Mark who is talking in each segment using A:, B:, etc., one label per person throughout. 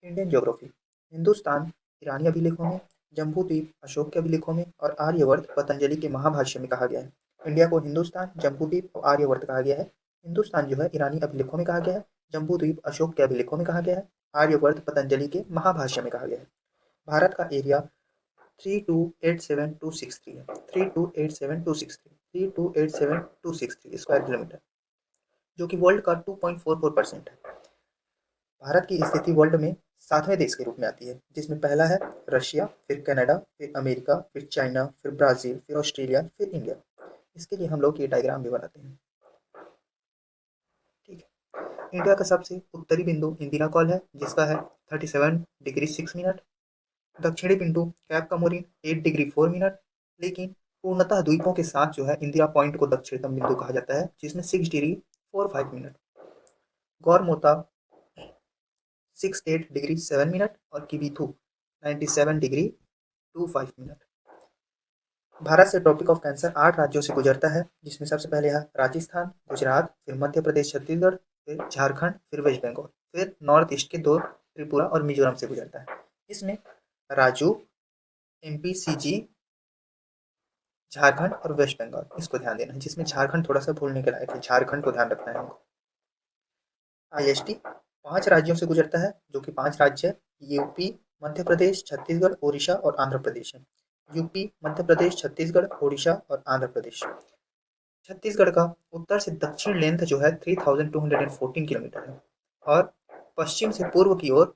A: Indian geography. Hindustan ईरानी अभिलेखों में, जम्बूद्वीप अशोक के अभिलेखों में और आर्यवर्त पतंजलि के महाभाष्य में कहा गया है। इंडिया को हिंदुस्तान, जम्बूद्वीप और आर्यवर्त कहा गया है। हिंदुस्तान जो है ईरानी अभिलेखों में कहा गया है, जम्बूद्वीप अशोक के अभिलेखों में कहा गया है, आर्यवर्त पतंजलि के महाभाष्य में कहा गया है। भारत का एरिया 3287263 है। 3287263 3287263 स्क्वायर किलोमीटर, जो कि वर्ल्ड का 2.44% है। भारत की स्थिति वर्ल्ड में 7वें देश के रूप में आती है, जिसमें पहला है रशिया, फिर कनाडा, फिर अमेरिका, फिर चाइना, फिर ब्राज़ील, फिर ऑस्ट्रेलिया, फिर इंडिया। इसके लिए हम लोग ये डायग्राम भी बनाते हैं। ठीक है। इंडिया का सबसे उत्तरी बिंदु इंदिरा कॉल है, जिसका है 37 डिग्री 6 मिनट। दक्षिणी बिंदु कैप कमोरिन 8 डिग्री 4 मिनट। लेकिन पूर्णतः द्वीपों के साथ जो है इंदिरा पॉइंट को दक्षिणतम बिंदु कहा जाता है, जिसमें 6 degree 45 minute. Gaurmota 68 degree 7 minute और किबीथू 97 डिग्री 25 मिनट। भारत से ट्रॉपिक ऑफ कैंसर 8 राज्यों से गुजरता है, जिसमें सबसे पहले है राजस्थान, गुजरात, फिर मध्य प्रदेश, छत्तीसगढ़, फिर झारखंड, फिर वेस्ट बंगाल, फिर नॉर्थ ईस्ट के 2 त्रिपुरा और मिजोरम से गुजरता है। इसमें राजू, एमपी, सीजी, झारखंड और वेस्ट बंगाल, इसको ध्यान देना है, जिसमें झारखंड थोड़ा सा भूलने के लायक है, झारखंड को ध्यान रखना है हमको। आईएसटी 5 राज्यों से गुजरता है, जो कि 5 राज्य है, यूपी, मध्य प्रदेश, छत्तीसगढ़, ओडिशा और आंध्र प्रदेश है। यूपी, मध्य प्रदेश, छत्तीसगढ़, ओडिशा और आंध्र प्रदेश। छत्तीसगढ़ का उत्तर से दक्षिण लेंथ जो है 3214 किलोमीटर है, और पश्चिम से पूर्व की ओर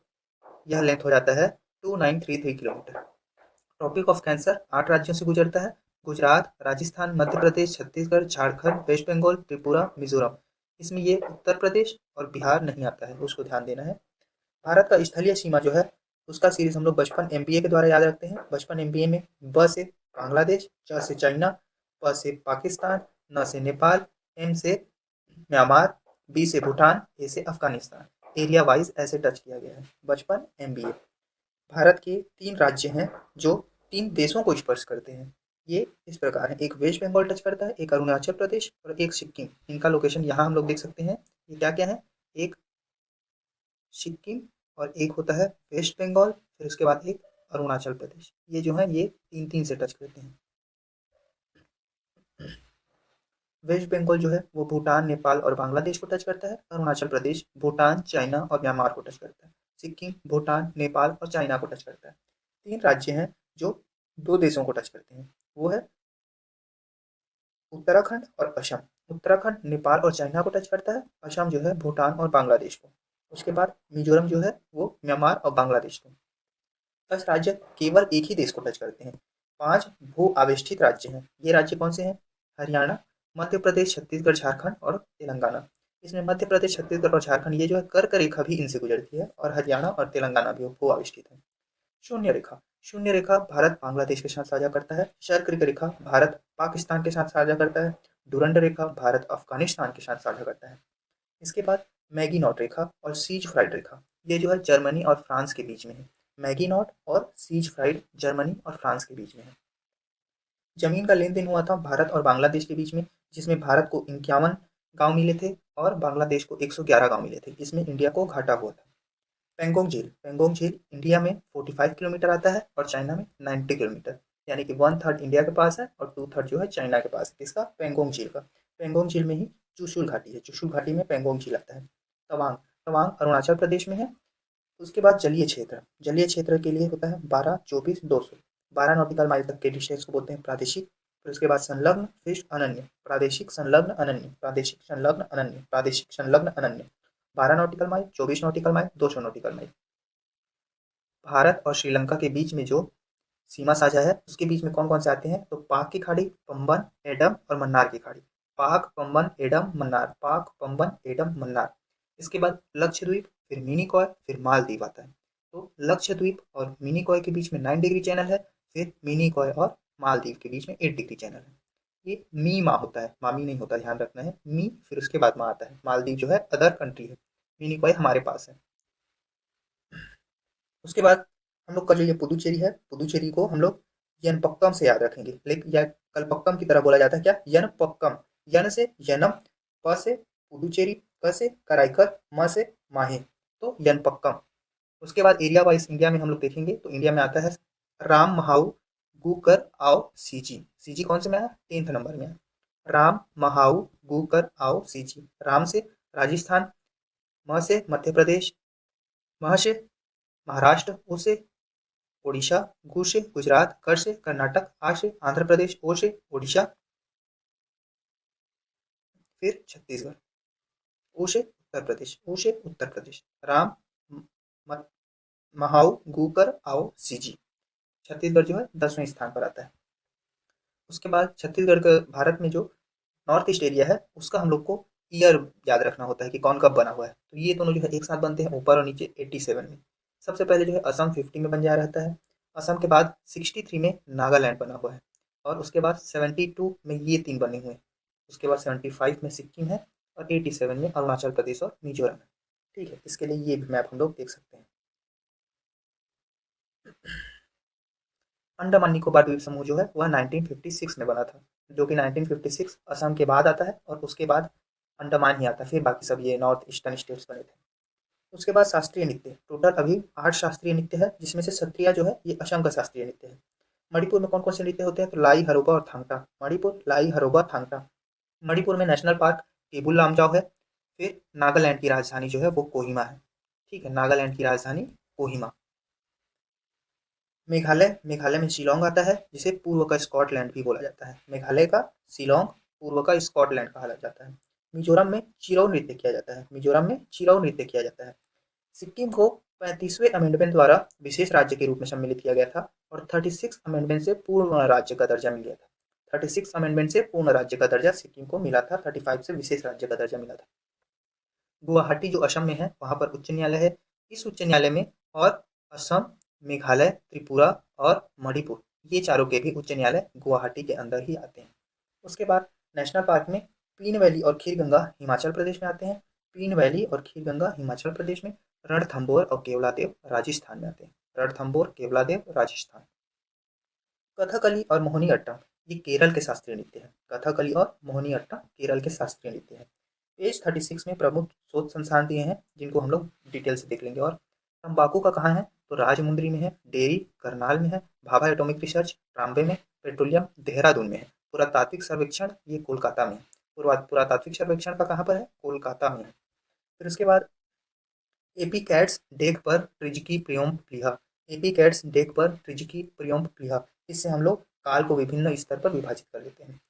A: यह लेंथ हो जाता है 2933 किलोमीटर। ट्रॉपिक ऑफ कैंसर 8 राज्यों से गुजरता है, गुजरात, राजस्थान, मध्य प्रदेश, छत्तीसगढ़, झारखंड, वेस्ट बंगाल, त्रिपुरा, मिजोरम। इसमें ये उत्तर प्रदेश और बिहार नहीं आता है, उसको ध्यान देना है। भारत का स्थलीय सीमा जो है, उसका सीरीज हम लोग बचपन एमबीए के द्वारा याद रखते हैं। बचपन एमबीए में ब से बांग्लादेश, च से चाइना, प से पाकिस्तान, न से नेपाल, एम से म्यांमार, बी से भूटान, ए से अफगानिस्तान। एरिया वाइज ऐसे टच किया गया है बचपन एमबीए। भारत के 3 राज्य हैं जो 3 देशों को स्पर्श करते हैं। ये इस प्रकार है, एक वेस्ट बंगाल टच करता है, एक अरुणाचल प्रदेश और एक सिक्किम। इनका लोकेशन यहाँ हम लोग देख सकते हैं। ये क्या क्या है, एक सिक्किम और एक होता है वेस्ट बंगाल, फिर उसके बाद एक अरुणाचल प्रदेश। ये जो है ये 3-3 से टच करते हैं। वेस्ट बंगाल जो है वो भूटान, नेपाल और बांग्लादेश को टच करता है। अरुणाचल प्रदेश भूटान, चाइना और म्यांमार को टच करता है। सिक्किम भूटान, नेपाल और चाइना को टच करता है। 3 राज्य हैं जो 2 देशों को टच करते हैं, वो है उत्तराखंड और असम। उत्तराखंड नेपाल और चाइना को टच करता है, असम जो है भूटान और बांग्लादेश को। उसके बाद मिजोरम जो है वो म्यांमार और बांग्लादेश को। 10 राज्य केवल एक ही देश को टच करते हैं। 5 भू आवेष्टित राज्य हैं। ये राज्य कौन से हैं? हरियाणा, मध्य प्रदेश, छत्तीसगढ़, झारखंड और तेलंगाना। इसमें मध्य प्रदेश, छत्तीसगढ़ और झारखंड ये जो है कर्क रेखा भी इनसे गुजरती है, और हरियाणा और तेलंगाना भी भू आवेष्टित है। शून्य रेखा, शून्य रेखा भारत बांग्लादेश के साथ साझा करता है। कर्क रेखा भारत पाकिस्तान के साथ साझा करता है। डुरंड रेखा भारत अफगानिस्तान के साथ साझा करता है। इसके बाद मैगी नॉट रेखा और सीज फ्राइड रेखा, ये जो है जर्मनी और फ्रांस के बीच में है। मैगी नॉट और सीज फ्राइड जर्मनी और फ्रांस के बीच में है। जमीन का लेन देन हुआ था भारत और बांग्लादेश के बीच में, जिसमें भारत को 51 गांव मिले थे और बांग्लादेश को 111 गांव मिले थे। इसमें इंडिया को घाटा हुआ था। पेंगोंग झील, पेंगोंग झील इंडिया में 45 किलोमीटर आता है और चाइना में 90 किलोमीटर, यानी कि 1/3 इंडिया के पास है और 2/3 जो है चाइना के पास है। किसका? पेंगोंग झील का। पेंगोंग झील में ही चुशुल घाटी है, चुशुल घाटी में पेंगोंग झील आता है। तवांग, तवांग अरुणाचल प्रदेश में है। उसके बाद जलीय क्षेत्र, जलीय क्षेत्र के लिए होता है 12, 24, 200, 12 नॉटिकल माइल तक के डिस्टेंस को बोलते हैं प्रादेशिक। फिर उसके बाद संलग्न, फिर अनन्य, प्रादेशिक संलग्न अनन्य, प्रादेशिक संलग्न अनन्य, प्रादेशिक संलग्न अनन्य। 12 nautical mile, 24 nautical mile, 200 nautical mile. Bharat और श्रीलंका के बीच में जो सीमा साझा है, उसके बीच में कौन कौन से आते हैं? तो पाक की खाड़ी, पंबन, एडम और मन्नार की खाड़ी। पाक, पंबन, एडम, मन्नार, पाक, पंबन, एडम, मन्नार। इसके बाद लक्षद्वीप, फिर मिनिकॉय, फिर मालदीव आता है। तो लक्षद्वीप और मिनिकॉय के बीच में 9 डिग्री चैनल है, फिर मिनिकॉय और मालदीव के बीच में 8 डिग्री चैनल है। ये मी माँ होता है, मामी नहीं होता, ध्यान रखना है। मी फिर उसके बाद माँ आता है। मालदीव जो है अदर कंट्री है, मिनिकॉय हमारे पास है। उसके बाद हम लोग का जो ये पुदुचेरी है, पुदुचेरी को हम लोग यनपक्कम से याद रखेंगे। लेकिन या कलपक्कम की तरह बोला जाता है क्या? यनपक्कम। यन से यनम, प से पुदुचेरी, क से कराईकर, म से माहे, तो यनपक्कम। उसके बाद एरिया वाइज इंडिया में हम लोग देखेंगे तो इंडिया में आता है राम महाऊ गु कर आओ सीजी। सीजी कौन से में आया? 10th नंबर में आया। राम महाऊ गु कर आओ सीजी। राम से राजस्थान, म से मध्य प्रदेश, मह से महाराष्ट्र, उ से ओडिशा, गु से गुजरात, कर से कर्नाटक, आ से आंध्र प्रदेश, ओ से ओडिशा, फिर छत्तीसगढ़, उ से उत्तर प्रदेश, उ से उत्तर प्रदेश। राम म- महाऊ गु कर आओ सीजी। छत्तीसगढ़ जो है 10वें स्थान पर आता है। उसके बाद छत्तीसगढ़ का भारत में जो नॉर्थ ईस्ट एरिया है उसका हम लोग को ईयर याद रखना होता है कि कौन कब बना हुआ है। तो ये दोनों जो है एक साथ बनते हैं ऊपर और नीचे 87 में। सबसे पहले जो है असम 50 में बन जा रहता है। असम के बाद 63 में नागालैंड बना हुआ है और उसके बाद 72 में ये तीन बने हुए हैं। उसके बाद 75 में सिक्किम है और 87 में अरुणाचल प्रदेश और मिजोरम है। ठीक है, इसके लिए ये भी मैप हम लोग देख सकते हैं। अंडमान निकोबार द्वीप समूह जो है वह 1956 में बना था, जो कि 1956 असम के बाद आता है और उसके बाद अंडमान ही आता है, फिर बाकी सब ये नॉर्थ ईस्टर्न स्टेट्स बने थे। उसके बाद शास्त्रीय नृत्य, टोटल अभी 8 शास्त्रीय नृत्य है, जिसमें से सत्रिया जो है ये असम का शास्त्रीय नृत्य है। मणिपुर में कौन कौन से नृत्य होते हैं? तो लाई हरोबा और थांगटा। मणिपुर, लाई हरोबा, थांगटा। मणिपुर में नेशनल पार्क केबुल लामजाओ है। फिर नागालैंड की राजधानी जो है वो कोहिमा है। ठीक है, नागालैंड की राजधानी कोहिमा। मेघालय, मेघालय में शिलोंग आता है, जिसे पूर्व का स्कॉटलैंड भी बोला जाता है। मेघालय का शिलोंग पूर्व का स्कॉटलैंड कहा जाता है। मिजोरम में चिरौ नृत्य किया जाता है। मिजोरम में चिरौ नृत्य किया जाता है। सिक्किम को 35वें अमेंडमेंट द्वारा विशेष राज्य के रूप में सम्मिलित किया गया था और 36 अमेंडमेंट से पूर्ण राज्य का दर्जा मिल गया था। 36 अमेंडमेंट से पूर्ण राज्य का दर्जा सिक्किम को मिला था, 35 से विशेष राज्य का दर्जा मिला था। गुवाहाटी जो असम में है वहाँ पर उच्च न्यायालय है। इस उच्च न्यायालय में और असम, मेघालय, त्रिपुरा और मणिपुर, ये चारों के भी उच्च न्यायालय गुवाहाटी के अंदर ही आते हैं। उसके बाद नेशनल पार्क में पीन वैली और खीरगंगा हिमाचल प्रदेश में आते हैं। पीन वैली और खीरगंगा हिमाचल प्रदेश में, रणथंभौर और केवलादेव राजस्थान में आते हैं। रणथंभौर, केवलादेव राजस्थान। कथकली और मोहिनीअट्टम ये केरल के शास्त्रीय नृत्य है। कथकली और मोहिनीअट्टम केरल के शास्त्रीय नृत्य है। पेज 36 में प्रमुख शोध संस्थान दिए हैं, जिनको हम लोग डिटेल से देख लेंगे। और तंबाकू का कहाँ है? तो राजमुंद्री में है, डेयरी करनाल में है, भाभा एटॉमिक रिसर्च ट्राम्बे में, पेट्रोलियम देहरादून में है, पुरातात्विक सर्वेक्षण ये कोलकाता में है। पुरातात्विक सर्वेक्षण का कहाँ पर है? कोलकाता में है। फिर उसके बाद एपी कैट्स डेक पर ट्रिजिकी प्रियोम प्लीहा। एपी कैट्स डेक पर ट्रिजिकी प्रियोम प्लीहा। इससे हम लोग काल को विभिन्न स्तर पर विभाजित कर लेते हैं।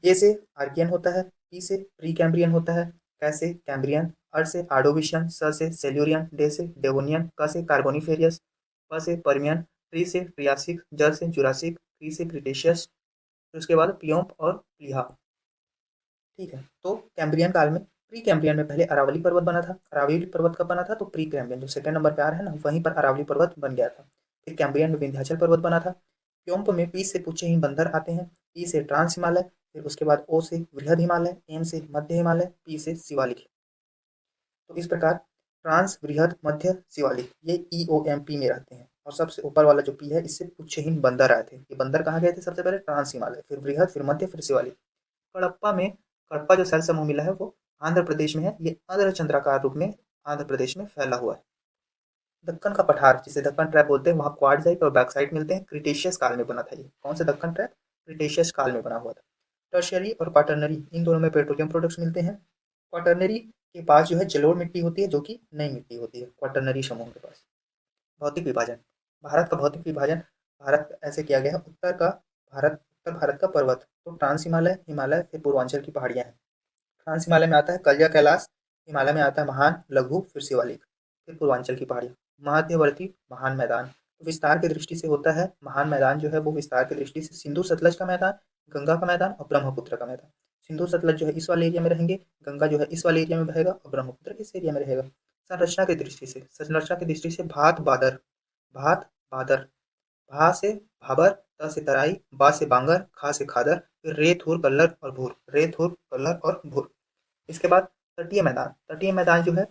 A: ए से आर्कियन होता है, पी से प्री कैम्ब्रियन होता है, कै से कैम्ब्रियन, अर से आर्डोविशियन, स से सेल्यूरियन, डे से डेवोनियन, क से कार्बोनिफेरियस, प से पर्मियन, ट्री से ट्रियासिक, जर से जुरासिक, क्री से क्रिटेशियस। फिर उसके बाद प्लियोम्प और प्लीहा। ठीक है, तो कैम्ब्रियन काल में, प्री कैम्ब्रियन में पहले अरावली पर्वत बना था। अरावली पर्वत कब बना था? तो प्री कैम्ब्रियन जो सेकंड नंबर पे आ रहा है ना, वहीं पर अरावली पर्वत बन गया था। फिर कैम्ब्रियन में विंध्याचल पर्वत बना था। प्योम्प में पी से पुच्छहीन बंदर आते हैं, ई से ट्रांस हिमालय, फिर उसके बाद ओ से वृहद हिमालय, एम से मध्य हिमालय, पी से शिवालिक। तो इस प्रकार ट्रांस, वृहद, मध्य, शिवालिक ये ई ओ एम पी में रहते हैं। और सबसे ऊपर वाला जो पी है, इससे पुच्छहीन बंदर आए थे। ये बंदर कहाँ गए थे? सबसे पहले ट्रांस हिमालय, फिर वृहद, फिर मध्य, फिर शिवालिक। कडप्पा में, कडप्पा जो शैल समूह मिला है वो आंध्र प्रदेश में है। ये अर्ध चंद्राकार रूप में आंध्र प्रदेश में फैला हुआ है। दक्कन का पठार, जिसे दक्कन ट्रैप बोलते हैं, वहाँ क्वार्टजाइट और बैक्साइट मिलते हैं। क्रिटेशियस काल में बना था ये। कौन सा दक्कन ट्रैप? क्रिटेशियस काल में बना हुआ था। टर्शियरी और क्वाटरनरी इन दोनों में पेट्रोलियम प्रोडक्ट्स मिलते हैं। क्वाटरनरी के पास जो है जलोढ़ मिट्टी होती है, जो कि नई मिट्टी होती है क्वाटरनरी समूह के पास। भौतिक विभाजन, भारत का भौतिक विभाजन, भारत ऐसे किया गया है। उत्तर भारत का पर्वत, तो ट्रांस हिमालय, हिमालय, फिर पूर्वांचल की पहाड़ियाँ हैं। ट्रांस हिमालय में आता है कलिया कैलाश, हिमालय में आता है महान, लघु, फिर शिवालिक, फिर पूर्वांचल की पहाड़ियाँ। मध्यवर्ती महान मैदान, तो विस्तार की दृष्टि से होता है महान मैदान जो है वो विस्तार की दृष्टि से सिंधु सतलज का मैदान, गंगा का मैदान और ब्रह्मपुत्र का मैदान। सिंधु सतलज जो है इस वाले एरिया में रहेंगे, गंगा जो है इस वाले एरिया में बहेगा और ब्रह्मपुत्र इस एरिया में रहेगा। संरचना की दृष्टि से भात बादर, भात बादर, भा से भाबर, त से तराई, बा से बांगर, खा से खादर, फिर रे थुर कल्लर और भूर, रे थुर कल्लर और भूर। इसके बाद तटीय मैदान, तटीय मैदान जो है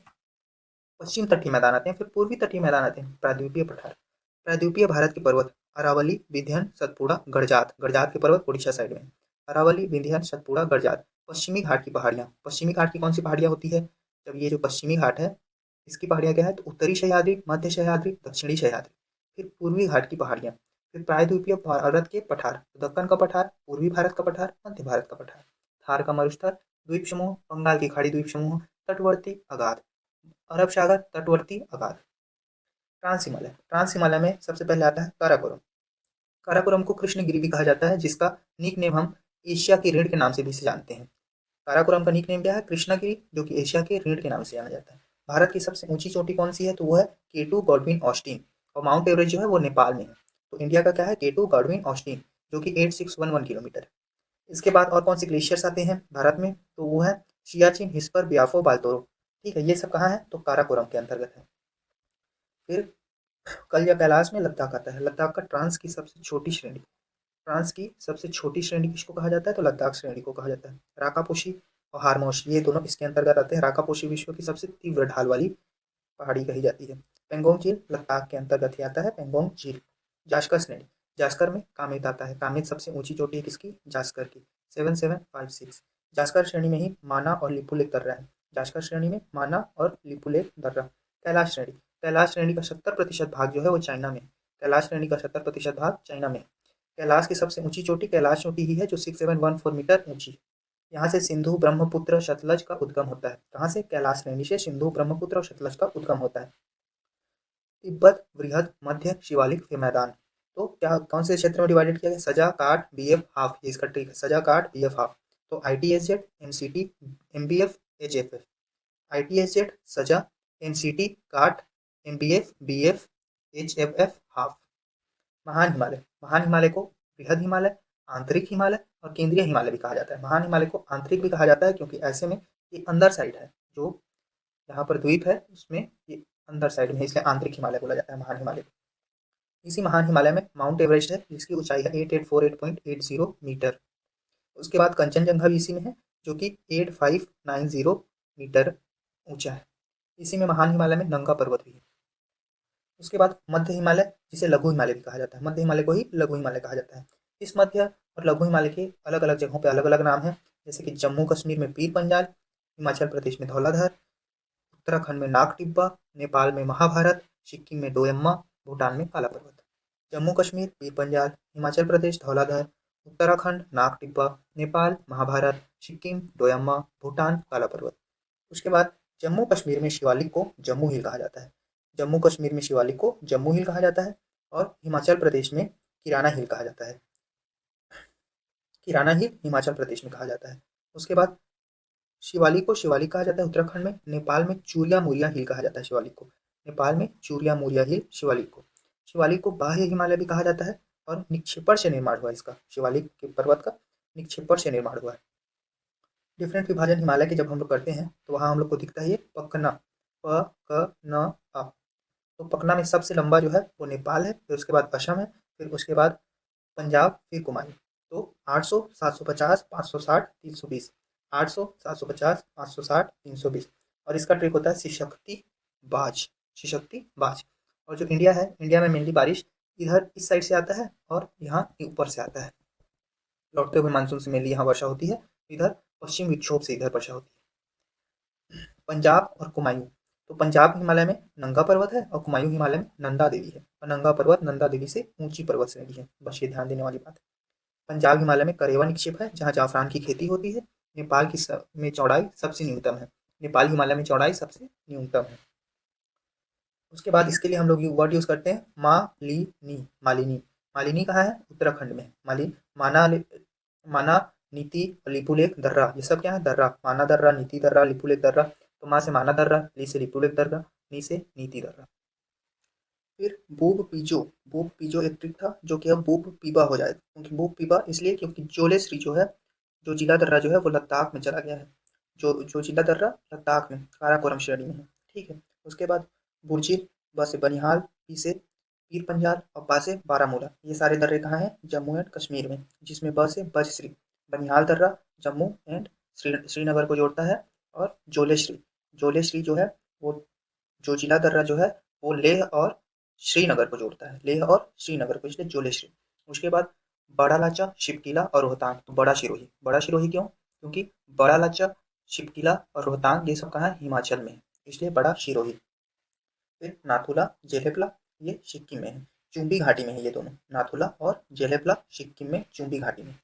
A: पश्चिम तटीय मैदान आते हैं, फिर पूर्वी तटीय मैदान आते हैं। प्रायद्वीपीय पठार, प्रायद्वीपीय भारत के पर्वत अरावली, विंध्य, सतपुड़ा, गड़जात। गड़जात के पर्वत उड़ीसा साइड में। अरावली, विंध्य, सतपुड़ा, गड़जात। पश्चिमी घाट की पहाड़ियाँ, पश्चिमी घाट की कौन सी पहाड़ियाँ होती है? जब ये जो पश्चिमी घाट है इसकी पहाड़ियाँ क्या है, तो उत्तरी सह्याद्री, मध्य सह्याद्री, दक्षिणी सह्याद्री, फिर पूर्वी घाट की पहाड़ियाँ, फिर प्रायद्वीपीय भारत के पठार, तो दक्कन का पठार, पूर्वी भारत का पठार, मध्य भारत का पठार, थार का मरुस्थल, द्वीप समूह, बंगाल की खाड़ी द्वीप समूह, तटवर्ती अगाध, अरब सागर तटवर्ती अगाध। ट्रांस हिमालय, ट्रांस हिमालय में सबसे पहले आता है काराकोरम। काराकोरम को कृष्णगिरी भी कहा जाता है, जिसका निक नेम हम एशिया की रीढ़ के नाम से भी इसे जानते हैं। काराकोरम का निक नेम क्या है, कृष्णगिरी, जो कि एशिया के रीढ़ के नाम से जाना जाता है। भारत की सबसे ऊंची चोटी कौन सी है, तो वो है केटू गॉडविन ऑस्टिन, और माउंट एवरेस्ट जो है वो नेपाल में है। तो इंडिया का क्या है, केटू गॉडविन ऑस्टिन, जो कि 8611 किलोमीटर। इसके बाद और कौन से ग्लेशियर्स आते हैं भारत में, तो वो है सियाचिन, हिस्पर, ब्याफो, बाल्तोरो। ठीक है, ये सब कहाँ है, तो काराकोरम के अंतर्गत है। फिर कल या कैलाश में लद्दाख आता है। लद्दाख का ट्रांस की सबसे छोटी श्रेणी, फ्रांस की सबसे छोटी श्रेणी किसको कहा जाता है, तो लद्दाख श्रेणी को कहा जाता है। राकापोशी और हारमोश, ये दोनों इसके अंतर्गत आते हैं। राकापोशी विश्व की सबसे तीव्र ढाल वाली पहाड़ी कही जाती है। पेंगोंग झील लद्दाख के अंतर्गत ही आता है, पेंगोंग झील। जास्कर श्रेणी, जास्कर में कामेत आता है। कामेत सबसे ऊंची चोटी है किसकी, जास्कर की, 7756। जास्कर श्रेणी में ही माना और लिपुलेख दर्रा है। जास्कर श्रेणी में माना और लिपुलेख दर्रा। कैलाश श्रेणी, कैलाश श्रेणी का 70% भाग जो है वो चाइना में। कैलाश श्रेणी का 70% भाग चाइना में। कैलाश की सबसे ऊंची चोटी कैलाश चोटी ही है, जो 6714 मीटर ऊंची। यहाँ से सिंधु ब्रह्मपुत्र सतलज का उद्गम होता है। कहाँ से, कैलाश श्रेणी से सिंधु ब्रह्मपुत्र और सतलज का उद्गम होता है। तिब्बत वृहद मध्य शिवालिक के मैदान, तो क्या कौन से क्षेत्र में डिवाइडेड किया गया, सजा, काट, बीएफ, हाफ, ये इसका ट्रिक है, सजा, काट, बीएफ, हाफ। तो आईटीएसजेड, एमसीटी, एमबीएफ, एचएफएफ। आईटीएसजेड सजा, एमसीटी काट, एमबीएफ, बीएफ, एचएफएफ, हाफ। महान हिमालय, महान हिमालय को बृहद हिमालय, आंतरिक हिमालय और केंद्रीय हिमालय भी कहा जाता है। महान हिमालय को आंतरिक भी कहा जाता है, क्योंकि ऐसे में ये अंदर साइड है, जो यहाँ पर द्वीप है उसमें ये अंदर साइड में है, इसलिए आंतरिक हिमालय बोला जाता है महान हिमालय को। इसी महान हिमालय में माउंट एवरेस्ट है, जिसकी ऊंचाई है 8848.80 मीटर। उसके बाद कंचनजंगा भी इसी में है, जो कि 8590 मीटर ऊंचा है। इसी में महान हिमालय में नंगा पर्वत भी है। उसके बाद मध्य हिमालय, जिसे लघु हिमालय भी कहा जाता है, मध्य हिमालय को ही लघु हिमालय कहा जाता है। इस मध्य और लघु हिमालय के अलग अलग जगहों पे अलग अलग नाम है, जैसे कि जम्मू कश्मीर में पीर पंजाल, हिमाचल प्रदेश में धौलाधर, उत्तराखंड में नाग टिब्बा, नेपाल में महाभारत, सिक्किम में डोयम्मा, भूटान में काला पर्वत। जम्मू कश्मीर पीर पंजाल, हिमाचल प्रदेश धौलाधर, उत्तराखंड नाग टिब्बा, नेपाल महाभारत, सिक्किम डोयम्मा, भूटान काला पर्वत। उसके बाद जम्मू कश्मीर में शिवालिक को जम्मू हिल कहा जाता है। जम्मू कश्मीर में शिवालिक को जम्मू हिल कहा जाता है, और हिमाचल प्रदेश में किराना हिल कहा जाता है। किराना हिल हिमाचल प्रदेश में कहा जाता है। उसके बाद शिवालिक को शिवालिक कहा जाता है उत्तराखंड में। नेपाल में चूरिया मुरिया हिल कहा जाता है शिवालिक को। नेपाल में चूरिया मुरिया हिल शिवालिक को। शिवालिक को बाह्य हिमालय भी कहा जाता है, और निक्षेपण से निर्माण हुआ इसका, शिवालिक के पर्वत का निक्षेपण से निर्माण हुआ है। डिफरेंट विभाजन हिमालय के जब हम लोग करते हैं, तो वहाँ हम लोग को दिखता है ये पकना, प क न आ। तो पकना में सबसे लंबा जो है वो नेपाल है, फिर उसके बाद असम है, फिर उसके बाद पंजाब, फिर कुमायूं। तो 800, 750, 560, 320, 800, 750, 560, 320। और इसका ट्रिक होता है सिशक्ति बाज, सिशक्ति बाज। और जो इंडिया है, इंडिया में मेनली बारिश इधर इस साइड से आता है, और यहाँ ऊपर से आता है। लौटते हुए मानसून से मेनली यहाँ वर्षा होती है, इधर पश्चिम विक्षोभ से इधर वर्षा होती है। पंजाब और कुमायूं, तो पंजाब हिमालय में नंगा पर्वत है, और कुमायूं हिमालय में नंदा देवी है, और नंगा पर्वत नंदा देवी से ऊंची पर्वत श्रेणी है। बस ये ध्यान देने वाली बात है। पंजाब हिमालय में करेवा निक्षेप है, जहाँ जाफरान की खेती होती है। नेपाल की में चौड़ाई सबसे न्यूनतम है। नेपाल हिमालय में चौड़ाई सबसे न्यूनतम है। उसके बाद इसके लिए हम लोग वर्ड यूज करते हैं मालिनी, मालिनी। मालिनी कहाँ है, उत्तराखंड में। माना, माना, नीति, लिपुलेख, दर्रा, ये सब क्या है, दर्रा। माना दर्रा, नीति दर्रा, लिपुलेख दर्रा। तो माँ से माना दर्रा, ली से लिपुलेख दर्रा, नी से नीति दर्रा। फिर बूब पीजो, बूब पीजो एक ट्रिक था, जो कि अब बूब पीबा हो जाए। क्योंकि बूब पीबा इसलिए क्योंकि जोलेश्री जो है, जो जिला दर्रा जो है वो लद्दाख में चला गया है। जो जिला दर्रा लद्दाख में काराकोरम श्रेणी में है। ठीक है। उसके बाद बुर्जिल, ब से बनिहाल, पी से पीर पंजाल, और बा से बारामूला। ये सारे दर्रे कहाँ हैं, जम्मू एंड कश्मीर में। जिसमें ब से बजश्री, बनिहाल दर्रा जम्मू एंड श्रीनगर को जोड़ता है। और जोलेश्री, जोलेश्री जो है वो, जो जिला दर्रा जो है वो लेह और श्रीनगर को जोड़ता है, लेह और श्रीनगर को, इसलिए जोलेश्री। उसके बाद बड़ा लाचा, शिपकिला और रोहतांग, तो बड़ा सिरोही। बड़ा सिरोही क्यों, क्योंकि बड़ा लाचा, शिपकिला और रोहतांग ये सब कहाँ है, हिमाचल में है, इसलिए बड़ा सिरोही। फिर नाथुला, जेलेपला, ये सिक्किम में है, चुंबी घाटी में है ये दोनों, नाथुला और जेलेपला सिक्किम में चुंबी घाटी में।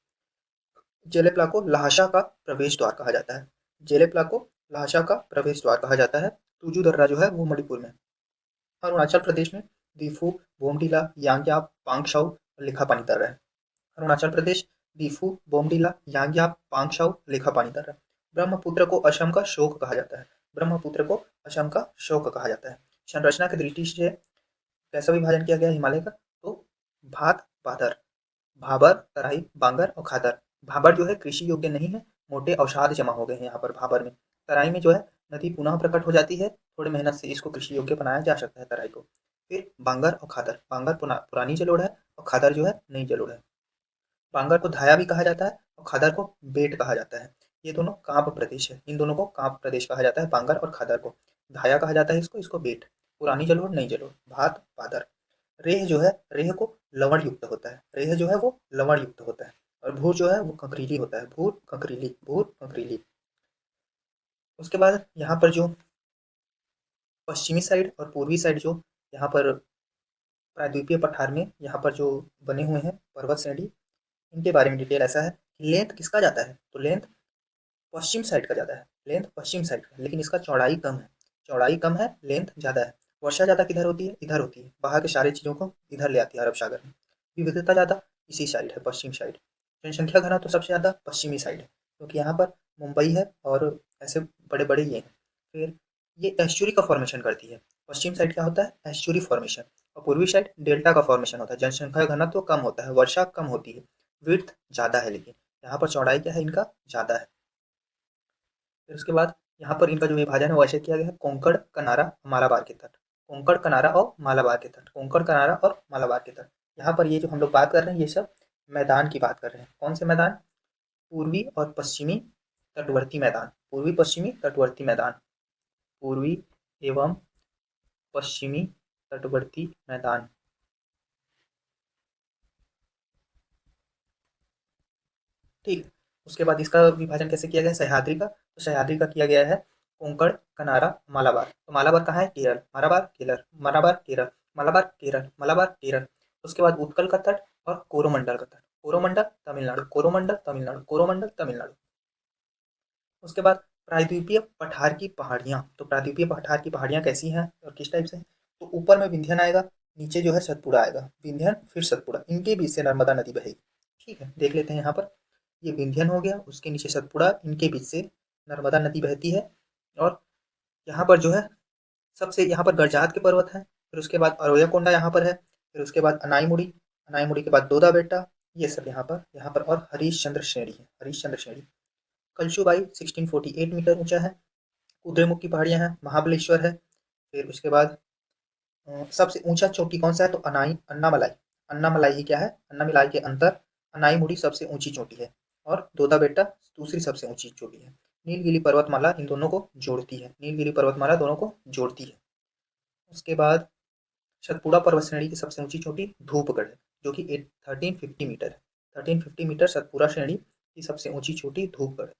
A: जेलेपला को ल्हासा का प्रवेश द्वार कहा जाता है। जेलेपला को ल्हासा का प्रवेश द्वार कहा जाता है। तुजू दर्रा जो है वो मणिपुर में। अरुणाचल प्रदेश में दीफू, बोमडीला, यांग्याप, पांगशाऊ और लिखापानी दर्रा है। अरुणाचल प्रदेश दीफू, बोमडीला, यांग्याप, पांगशाऊ, लिखापानी दर्रा। ब्रह्मपुत्र को असम का शोक कहा जाता है। ब्रह्मपुत्र को असम का शोक कहा जाता है। संरचना की दृष्टि से कैसा विभाजन किया गया हिमालय का, तो भात बादर, भाबर, तराई, बांगर और खादर। भाबर जो है कृषि योग्य नहीं है, मोटे अवसाद जमा हो गए हैं यहाँ पर भाबर में। तराई में जो है नदी पुनः प्रकट हो जाती है, थोड़ी मेहनत से इसको कृषि योग्य बनाया जा सकता है तराई को। फिर बांगर और खादर, बांगर पुरानी जलोढ़ है और खादर जो है नई जलोढ़ है। बांगर को धाया भी कहा जाता है और खादर को बेट कहा जाता है। ये दोनों कांप प्रदेश है, इन दोनों को कांप प्रदेश कहा जाता है, बांगर और खादर को। धाया कहा जाता है इसको, इसको बेट। पुरानी जलोढ़, नई जलोढ़, भात बादर। रेह जो है, रेह को लवण युक्त होता है, रेह जो है वो लवण युक्त होता है। और भूर जो है वो कंकरीली होता है, भूर कंकरीली, भूर कंकरीली। उसके बाद यहाँ पर जो पश्चिमी साइड और पूर्वी साइड जो यहाँ पर प्रायद्वीपीय पठार में यहाँ पर जो बने हुए हैं पर्वत श्रेणी, इनके बारे में डिटेल ऐसा है कि लेंथ किसका जाता है, तो लेंथ पश्चिम साइड का ज़्यादा है, लेंथ पश्चिम साइड का, लेकिन इसका चौड़ाई कम है। चौड़ाई कम है, लेंथ ज़्यादा है। वर्षा ज़्यादा किधर होती है, इधर होती है, बाहर के सारी चीज़ों को इधर ले आती है अरब सागर में। विविधता ज़्यादा इसी साइड है, पश्चिम साइड। जनसंख्या घनत्व तो सबसे ज़्यादा पश्चिमी साइड है, क्योंकि यहाँ पर मुंबई है और ऐसे बड़े बड़े ये हैं। फिर ये एस्चुरी का फॉर्मेशन करती है। पश्चिम साइड क्या होता है, एस्चुरी फॉर्मेशन। और पूर्वी साइड डेल्टा का फॉर्मेशन होता है। जनसंख्या घनत्व तो कम होता है, वर्षा कम होती है, विड्थ ज़्यादा है, लेकिन यहाँ पर चौड़ाई क्या है इनका, ज़्यादा है। फिर उसके बाद यहाँ पर इनका जो विभाजन है वो ऐसे किया गया है, कोंकण, कनारा, मालाबार के तट। कोंकण, कनारा और मालाबार के तट, कोंकण, कनारा और मालाबार के तट। यहाँ पर ये जो हम लोग बात कर रहे हैं ये सब मैदान की बात कर रहे हैं। कौन से मैदान, पूर्वी और पश्चिमी तटवर्ती मैदान, पूर्वी पश्चिमी तटवर्ती मैदान, पूर्वी एवं पश्चिमी तटवर्ती मैदान। ठीक। उसके बाद इसका विभाजन कैसे किया गया है सह्याद्री का, तो सह्याद्री का किया गया है कोंकण, कनारा, मालाबार। तो मालाबार कहाँ है, केरल, मालाबार केरल, मालाबार केरल, मालाबार केरल, मालाबार केरल। उसके बाद उत्कल का तट और कोरोमंडल का तट, कोरोमंडल तमिलनाडु, कोरोमंडल तमिलनाडु, कोरोमंडल तमिलनाडु। उसके बाद प्रायद्वीपीय पठार की पहाड़ियाँ, तो प्रायद्वीपीय पठार की पहाड़ियाँ कैसी हैं और किस टाइप से हैं, तो ऊपर में विंध्यन आएगा, नीचे जो है सतपुड़ा आएगा, विंध्यन फिर सतपुड़ा, इनके बीच से नर्मदा नदी बहेगी। ठीक है, देख लेते हैं यहाँ पर, ये विंध्यन हो गया, उसके नीचे सतपुड़ा, इनके बीच से नर्मदा नदी बहती है। और यहाँ पर जो है सबसे यहाँ पर गरजात के पर्वत हैं, फिर उसके बाद अरोयाकोंडा यहाँ पर है, फिर उसके बाद अनाईमुड़ी, अनाईमुड़ी के बाद दोदा बेटा, ये सब यहाँ पर और हरीशचंद्र श्रेणी है, हरीशचंद्र श्रेणी। कलशुबाई 1648 मीटर ऊंचा है। कुद्रेमुख की पहाड़ियाँ हैं, महाबलेश्वर है। फिर उसके बाद सबसे ऊंचा चोटी कौन सा है, तो अन्नामलाई, अन्नामलाई ही क्या है, अन्नामलाई के अंतर अनाईमुड़ी सबसे ऊंची चोटी है और दोदा बेटा दूसरी सबसे ऊंची चोटी है। नीलगिरी पर्वतमाला इन दोनों को जोड़ती है, नीलगिरी पर्वतमाला दोनों को जोड़ती है। उसके बाद सतपुड़ा पर्वत श्रेणी की सबसे ऊंची चोटी धूपगढ़ है, जो कि 1350 मीटर है। 1350 मीटर सतपुड़ा श्रेणी की सबसे ऊंची चोटी धूपगढ़ है।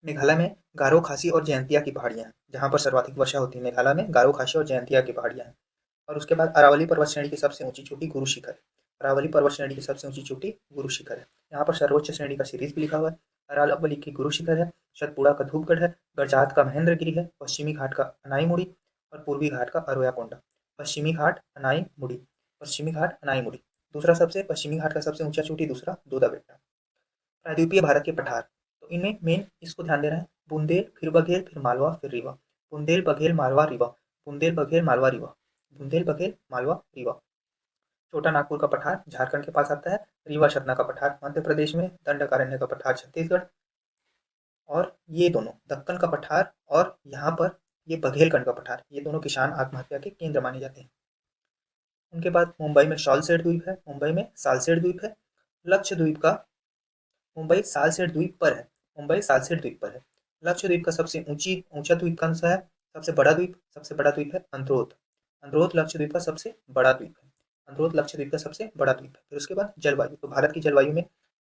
A: मेघालय में गारो खासी और जयंतिया की पहाड़ियाँ हैं, जहाँ पर सर्वाधिक वर्षा होती है। मेघालय में गारो खासी और जयंतिया की पहाड़ियाँ हैं। और उसके बाद अरावली पर्वत श्रेणी की सबसे ऊंची चोटी गुरु शिखर है। अरावली पर्वत श्रेणी की सबसे ऊंची चोटी गुरु शिखर है। यहाँ पर सर्वोच्च श्रेणी का सीरीज भी लिखा हुआ है। अरावली की गुरु शिखर है, सतपुड़ा का धूपगढ़ है, गरजात का महेंद्रगिरी है, पश्चिमी घाट का अनाईमुड़ी और पूर्वी घाट का अरोयाकोंडा। पश्चिमी घाट अनाईमुड़ी, पश्चिमी घाट अनाईमुड़ी। दूसरा सबसे पश्चिमी घाट का सबसे ऊंचा चोटी दूसरा दोदा बेटा। प्रायद्वीपीय भारत के पठार, तो इनमें मेन इसको ध्यान देना है, बुंदेल, फिर बघेल, फिर मालवा, फिर रीवा। बुंदेल, बघेल, मालवा, रीवा, बुंदेल, बघेल, मालवा, रीवा, बुंदेल, बघेल, मालवा, रीवा। छोटा नागपुर का पठार झारखंड के पास आता है, रीवा सतना का पठार मध्य प्रदेश में, दंडकारण्य का पठार छत्तीसगढ़। और ये दोनों दक्कन का पठार और यहाँ पर ये बघेलखंड का पठार, ये दोनों किसान आत्महत्या के केंद्र माने जाते हैं। उनके बाद मुंबई में सालसेट द्वीप है, मुंबई में सालसेट द्वीप है। लक्षद्वीप का, मुंबई सालसेट द्वीप पर है, मुंबई सालसेट द्वीप पर है। लक्षद्वीप का सबसे ऊंचा द्वीप कौन सा है, सबसे बड़ा द्वीप है अंद्रोथ। अंद्रोथ लक्षद्वीप का सबसे बड़ा द्वीप है, अंद्रोथ लक्षद्वीप का सबसे बड़ा द्वीप है। फिर उसके बाद जलवायु, तो भारत की जलवायु में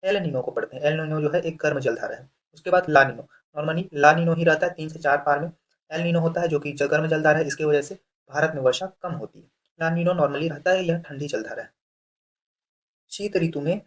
A: एल नीनो को पढ़ते हैं। एल नीनो जो है एक गर्म जलधारा है। उसके बाद ला नीनो, नॉर्मली ला नीनो ही रहता है 3 से 4 पार में। एल नीनो होता है जो कि गर्म जलधारा है, इसकी वजह से भारत में वर्षा कम होती है। ला नीनो नॉर्मली रहता है, यह ठंडी जलधारा है। शीत ऋतु में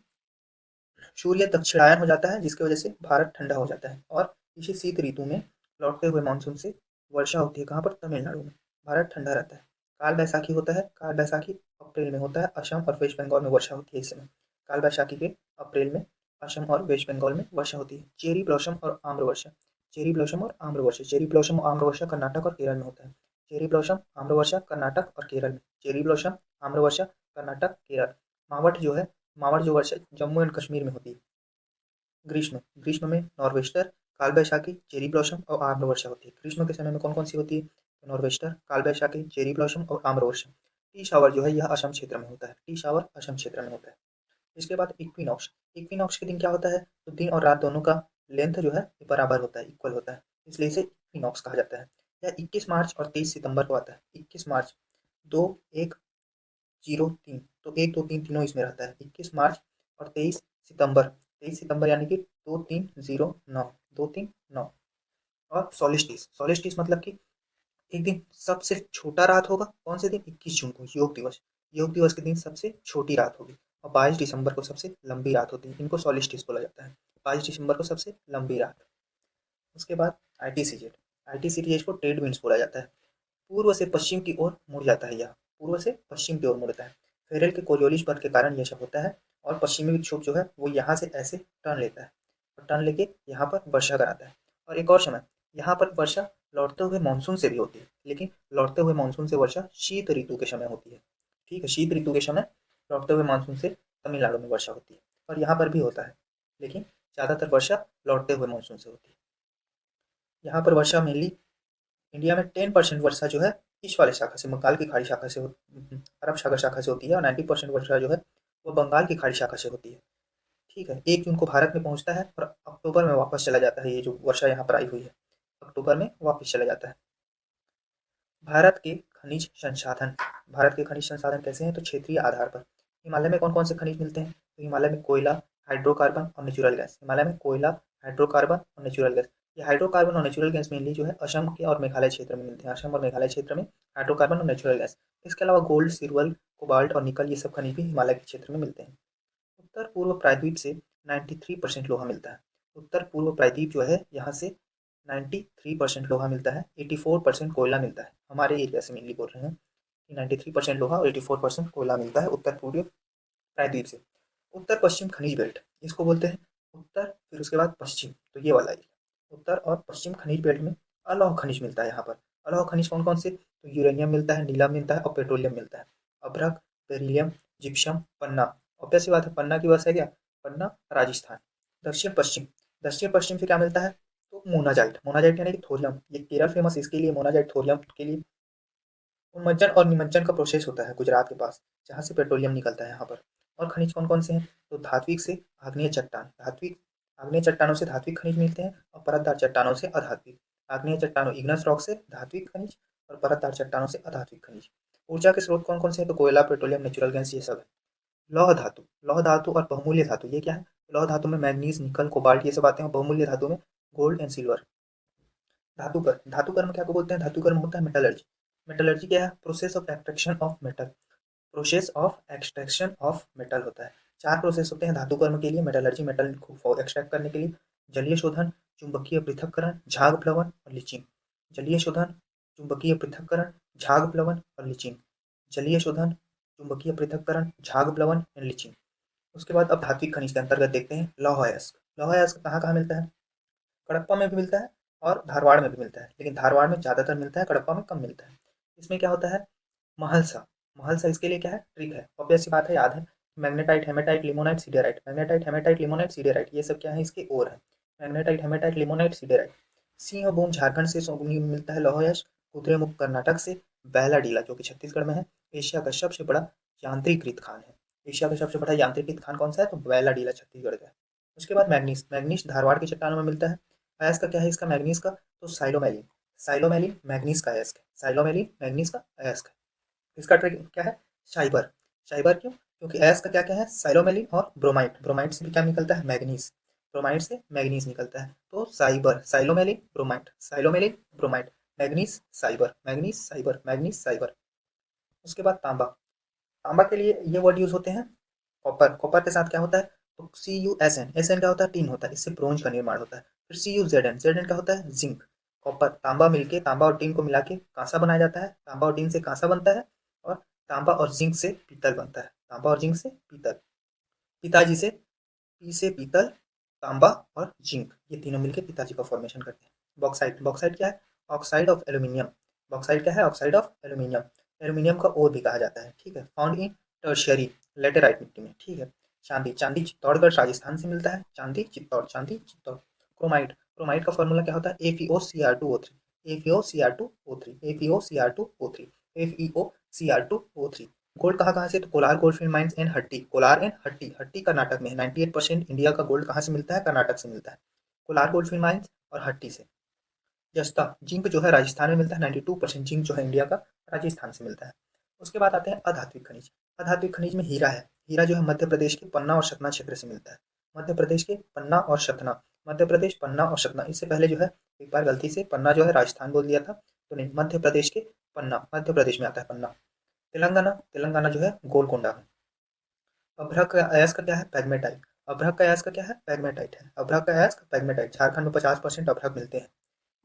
A: सूर्य दक्षिणायन हो जाता है जिसकी वजह से भारत ठंडा हो जाता है, और इसी शीत ऋतु में लौटते हुए मानसून से वर्षा होती है। कहाँ पर? तमिलनाडु में। भारत ठंडा रहता है। काल बैसाखी होता है, काल बैसाखी अप्रैल में होता है। असम और वेस्ट बंगाल में वर्षा होती है इस समय। काल बैसाखी के अप्रैल में असम और वेस्ट बंगाल में वर्षा होती है। चेरी ब्लॉसम और आम्र वर्षा, चेरी ब्लॉसम और आम्र वर्षा, चेरी ब्लॉसम और आम्र वर्षा कर्नाटक और केरल में होता है। चेरी ब्लॉसम आम्र वर्षा कर्नाटक और केरल में, चेरी ब्लॉसम आम्र वर्षा कर्नाटक केरल। मावट जो है, मावट जो वर्षा जम्मू एंड कश्मीर में होती है। ग्रीष्म, ग्रीष्म में नॉर्वेस्टर, काल बैसाखी, चेरी ब्लॉसम और आम्र वर्षा होती है। ग्रीष्म के समय में कौन कौन सी होती है? तो नॉर्वेस्टर, काल बैसाखी, चेरी ब्लॉसम और आम्र वर्षा। टी शावर जो है यह असम क्षेत्र में होता है। टी शावर असम क्षेत्र में होता है। इसके बाद इक्विनॉक्स, इक्विनॉक्स के दिन क्या होता है? तो दिन और रात दोनों का लेंथ जो है बराबर होता है, इक्वल होता है, इसलिए इसे इक्विनॉक्स कहा जाता है। यह 21 मार्च और 23 सितंबर को आता है। 21 मार्च, 2 1 0 3, तो 1 2 3 तीनों इसमें रहता है। 21 मार्च और 23 सितंबर, 23 सितंबर यानी कि 2 3 0 9, 2 3 9। और सोलिस्टिस, सोलिस्टिस मतलब कि एक दिन सबसे छोटा रात होगा। कौन से दिन? 21 जून को, योग दिवस। योग दिवस के दिन सबसे छोटी रात होगी। और 22 दिसंबर को सबसे लंबी रात होती है। इनको सोलिस्टिस बोला जाता है। 22 दिसंबर को सबसे लंबी रात। उसके बाद आईटीसीजेड, आईटीसीजेड को ट्रेड विंड्स बोला जाता है। पूर्व से पश्चिम की ओर मुड़ जाता है यह, पूर्व से पश्चिम की ओर मुड़ता है। फेरेल के कोरियोलिस बल के कारण यह सब होता है। और पश्चिमी विक्षोभ जो है वो यहाँ से ऐसे टर्न लेता है, और टर्न लेके यहाँ पर वर्षा कराता है। और एक और समय, यहाँ पर वर्षा लौटते हुए मानसून से भी होती है, लेकिन लौटते हुए मानसून से वर्षा शीत ऋतु के समय होती है। ठीक है, शीत ऋतु के समय लौटते हुए मानसून से तमिलनाडु में वर्षा होती है, और यहाँ पर भी होता है, लेकिन ज़्यादातर वर्षा लौटते हुए मानसून से होती है। यहाँ पर वर्षा मेनली इंडिया में 10% वर्षा जो है इस वाले शाखा से, बंगाल की खाड़ी शाखा से अरब सागर शाखा से होती है, और 90% वर्षा जो है वो बंगाल की खाड़ी शाखा से होती है। ठीक है, 1 जून को भारत में पहुंचता है और अक्टूबर में वापस चला जाता है। ये जो वर्षा यहाँ पर आई हुई है अक्टूबर में वापस चला जाता है। भारत के खनिज संसाधन, भारत के खनिज संसाधन कैसे हैं? तो क्षेत्रीय आधार पर। हिमालय में कौन कौन से खनिज मिलते हैं? तो हिमालय में कोयला, हाइड्रोकार्बन और नेचुरल गैस। हिमालय में कोयला, हाइड्रोकार्बन और नेचुरल गैस। ये हाइड्रोकार्बन और नेचुरल गैस मेनली जो है असम के और मेघालय क्षेत्र में मिलते हैं। असम और मेघालय क्षेत्र में हाइड्रोकार्बन और नेचुरल गैस। इसके अलावा गोल्ड, सिल्वर, कोबाल्ट और निकल, ये सब खनिज भी हिमालय के क्षेत्र में मिलते हैं। उत्तर पूर्व प्रायद्वीप से 93% लोहा मिलता है। उत्तर पूर्व प्रायद्वीप जो है यहाँ से 93% लोहा मिलता है। 84% कोयला मिलता है। हमारे एरिया से मेनली बोल रहे हैं कि 93% लोहा और 84% कोयला मिलता है उत्तर पूर्व प्रायद्वीप से। उत्तर पश्चिम खनिज बेल्ट, इसको बोलते हैं उत्तर, फिर उसके बाद पश्चिम, तो ये वाला एरिया उत्तर और पश्चिम खनिज बेल्ट में अलौह खनिज मिलता है। यहाँ पर अलौह खनिज कौन कौन से? तो यूरेनियम मिलता है, नीलम मिलता है और पेट्रोलियम मिलता है। अभ्रक, बेरिलियम, जिप्सम, पन्ना। ऑब्वियस सी बात है, पन्ना की वर्ष है क्या? पन्ना राजस्थान। दक्षिण पश्चिम, दक्षिण पश्चिम से क्या मिलता है? तो मोनाजाइट, मोनाजाइट यानी कि थोरियम। ये केरल फेमस इसके लिए, मोनाजाइट थोरियम के लिए। उन्मज्जन और निमज्जन का प्रोसेस होता है गुजरात के पास, जहाँ से पेट्रोलियम निकलता है यहाँ पर। और खनिज कौन कौन से हैं? तो धात्विक से आग्नेय चट्टान, धात्विक आग्नेय चट्टानों से धात्विक खनिज मिलते हैं, और परतदार चट्टानों से अधात्विक। आग्नेय चट्टानों इग्नस रॉक से धात्विक खनिज, और परतदार चट्टानों से अधात्विक खनिज। ऊर्जा के स्रोत कौन कौन से हैं? तो कोयला, पेट्रोलियम, नेचुरल गैस, ये सब है। लौह धातु, लौह धातु और बहुमूल्य धातु, ये क्या है? लौह धातु में मैग्नीज, निकल, कोबाल्ट, ये सब आते हैं। बहुमूल्य धातु में गोल्ड एंड सिल्वर। धातुकर्म, धातुकर्म क्या को बोलते हैं? धातुकर्म होता है मेटलर्जी। मेटलर्जी क्या है? Process of extraction of metal, process of extraction of metal होता है। 4 प्रोसेस होते हैं धातुकर्म के लिए, मेटलर्जी, मेटल को एक्सट्रैक्ट करने के लिए। जलीय शोधन, चुंबकीय पृथक्करण, झाग प्लवन और लीचिंग। जलीय शोधन, चुंबकीय पृथक्करण, झाग प्लवन और लीचिंग। जलीय शोधन, चुंबकीय पृथक्करण, झाग प्लवन एंड लीचिंग। उसके बाद अब धात्विक खनिज के अंतर्गत देखते हैं लौह अयस्क। लौह अयस्क कहाँ कहाँ मिलता है? कडप्पा में भी मिलता है और धारवाड़ में भी मिलता है, लेकिन धारवाड़ में ज़्यादातर मिलता है, कडप्पा में कम मिलता है। इसमें क्या होता है? महलसा, महलसा इसके लिए क्या है? ट्रिक है, ऑब्वियस सी बात है, याद है। Magnetite, hematite, limonite, siderite. Magnetite, hematite, limonite, siderite, ये सब क्या है? इसके ओर है। Magnetite, hematite, limonite, siderite. Singhbhum Jharkhand से मिलता है लौह यश। कुद्रेमुख कर्नाटक से। बैलाडीला जो कि छत्तीसगढ़ में है। एशिया का सबसे बड़ा यांत्रिकृत खान है। एशिया का सबसे बड़ा यांत्रिकृत खान कौन सा है? तो बैलाडीला छत्तीसगढ़ का है। उसके बाद मैग्नीस, मैग्नीस धारवाड़ की चट्टानों में मिलता है। अयस्क का क्या है इसका? मैग्नीस का तो साइलोमेलिन, साइलोमेलिन मैग्नीस का अयस्क है। साइलोमेलिन मैग्नीस का अयस्क है। इसका ट्रिक क्या है? शाइबर, शाइबर क्यों? क्योंकि अयस्क का क्या क्या है? साइलोमेलिन और ब्रोमाइट, ब्रोमाइट से भी क्या निकलता है? मैग्नीस। ब्रोमाइड से मैग्नीज निकलता है। तो साइबर, psilomelane bromide, psilomelane bromide, manganese साइबर, मैग्नीज साइबर, मैग्नीज साइबर। उसके बाद तांबा, तांबा के लिए ये वर्ड यूज होते हैं। कॉपर, कॉपर के साथ क्या होता है, तो C U S N, S N क्या होता है, टीन होता है, इससे ब्रोंज का निर्माण होता है। फिर C U Z N, Z N क्या होता है, जिंक। कॉपर तांबा मिलके, तांबा और टीन को मिला के कांसा बनाया जाता है, तांबा और टीन से कांसा बनता है, और तांबा और जिंक से पीतल बनता है, तांबा और जिंक से पीतल। पिताजी से, पी से पीतल, तांबा और जिंक, ये तीनों मिलकर पिताजी का फॉर्मेशन करते हैं। बॉक्साइट, बॉक्साइट क्या है, ऑक्साइड ऑफ एल्यूमिनियम। बॉक्साइट क्या है, ऑक्साइड ऑफ एल्यूमिनियम। एल्यूमिनियम का ओर भी कहा जाता है, ठीक है। फाउंड इन टर्शियरी लेटेराइट मिट्टी में, ठीक है। चांदी, चांदी चित्तौड़गढ़ राजस्थान से मिलता है, चांदी चित्तौड़, चांदी चित्तौड़। क्रोमाइट, क्रोमाइट का फॉर्मूला क्या होता है, ApOCr2O3, ApOCr2O3, ApOCr2O3, FeOCr2O3। Gold कहाँ-कहाँ से, तो कोलार गोल्डफील्ड माइंस एंड हट्टी, कोलार एंड हट्टी, हट्टी कर्नाटक में है। 98% इंडिया का गोल्ड कहाँ से मिलता है, कर्नाटक से मिलता है, कोलार गोल्डफील्ड माइंस और हट्टी से। जस्ता, जिंक जो है राजस्थान में मिलता है, 92% जिंक जो है इंडिया का राजस्थान से मिलता है। उसके बाद आते हैं अधात्विक खनिज। अधात्विक खनिज में हीरा है, हीरा जो है मध्य प्रदेश के पन्ना और सतना क्षेत्र से मिलता है। मध्य प्रदेश के पन्ना और सतना, मध्य प्रदेश पन्ना और सतना, इससे पहले जो है एक बार गलती से पन्ना जो है राजस्थान बोल दिया था, तो नहीं, मध्य प्रदेश के पन्ना, मध्य प्रदेश में आता है पन्ना। तेलंगाना, तेलंगाना जो है गोलकोंडा में। अभ्रक का अयस्क क्या है, पैग्मेटाइट। अभ्रक का अयस्क क्या है, पैग्मेटाइट है। अभ्रक का अयस्क पैग्मेटाइट, झारखंड में 50% अभ्रक मिलते हैं।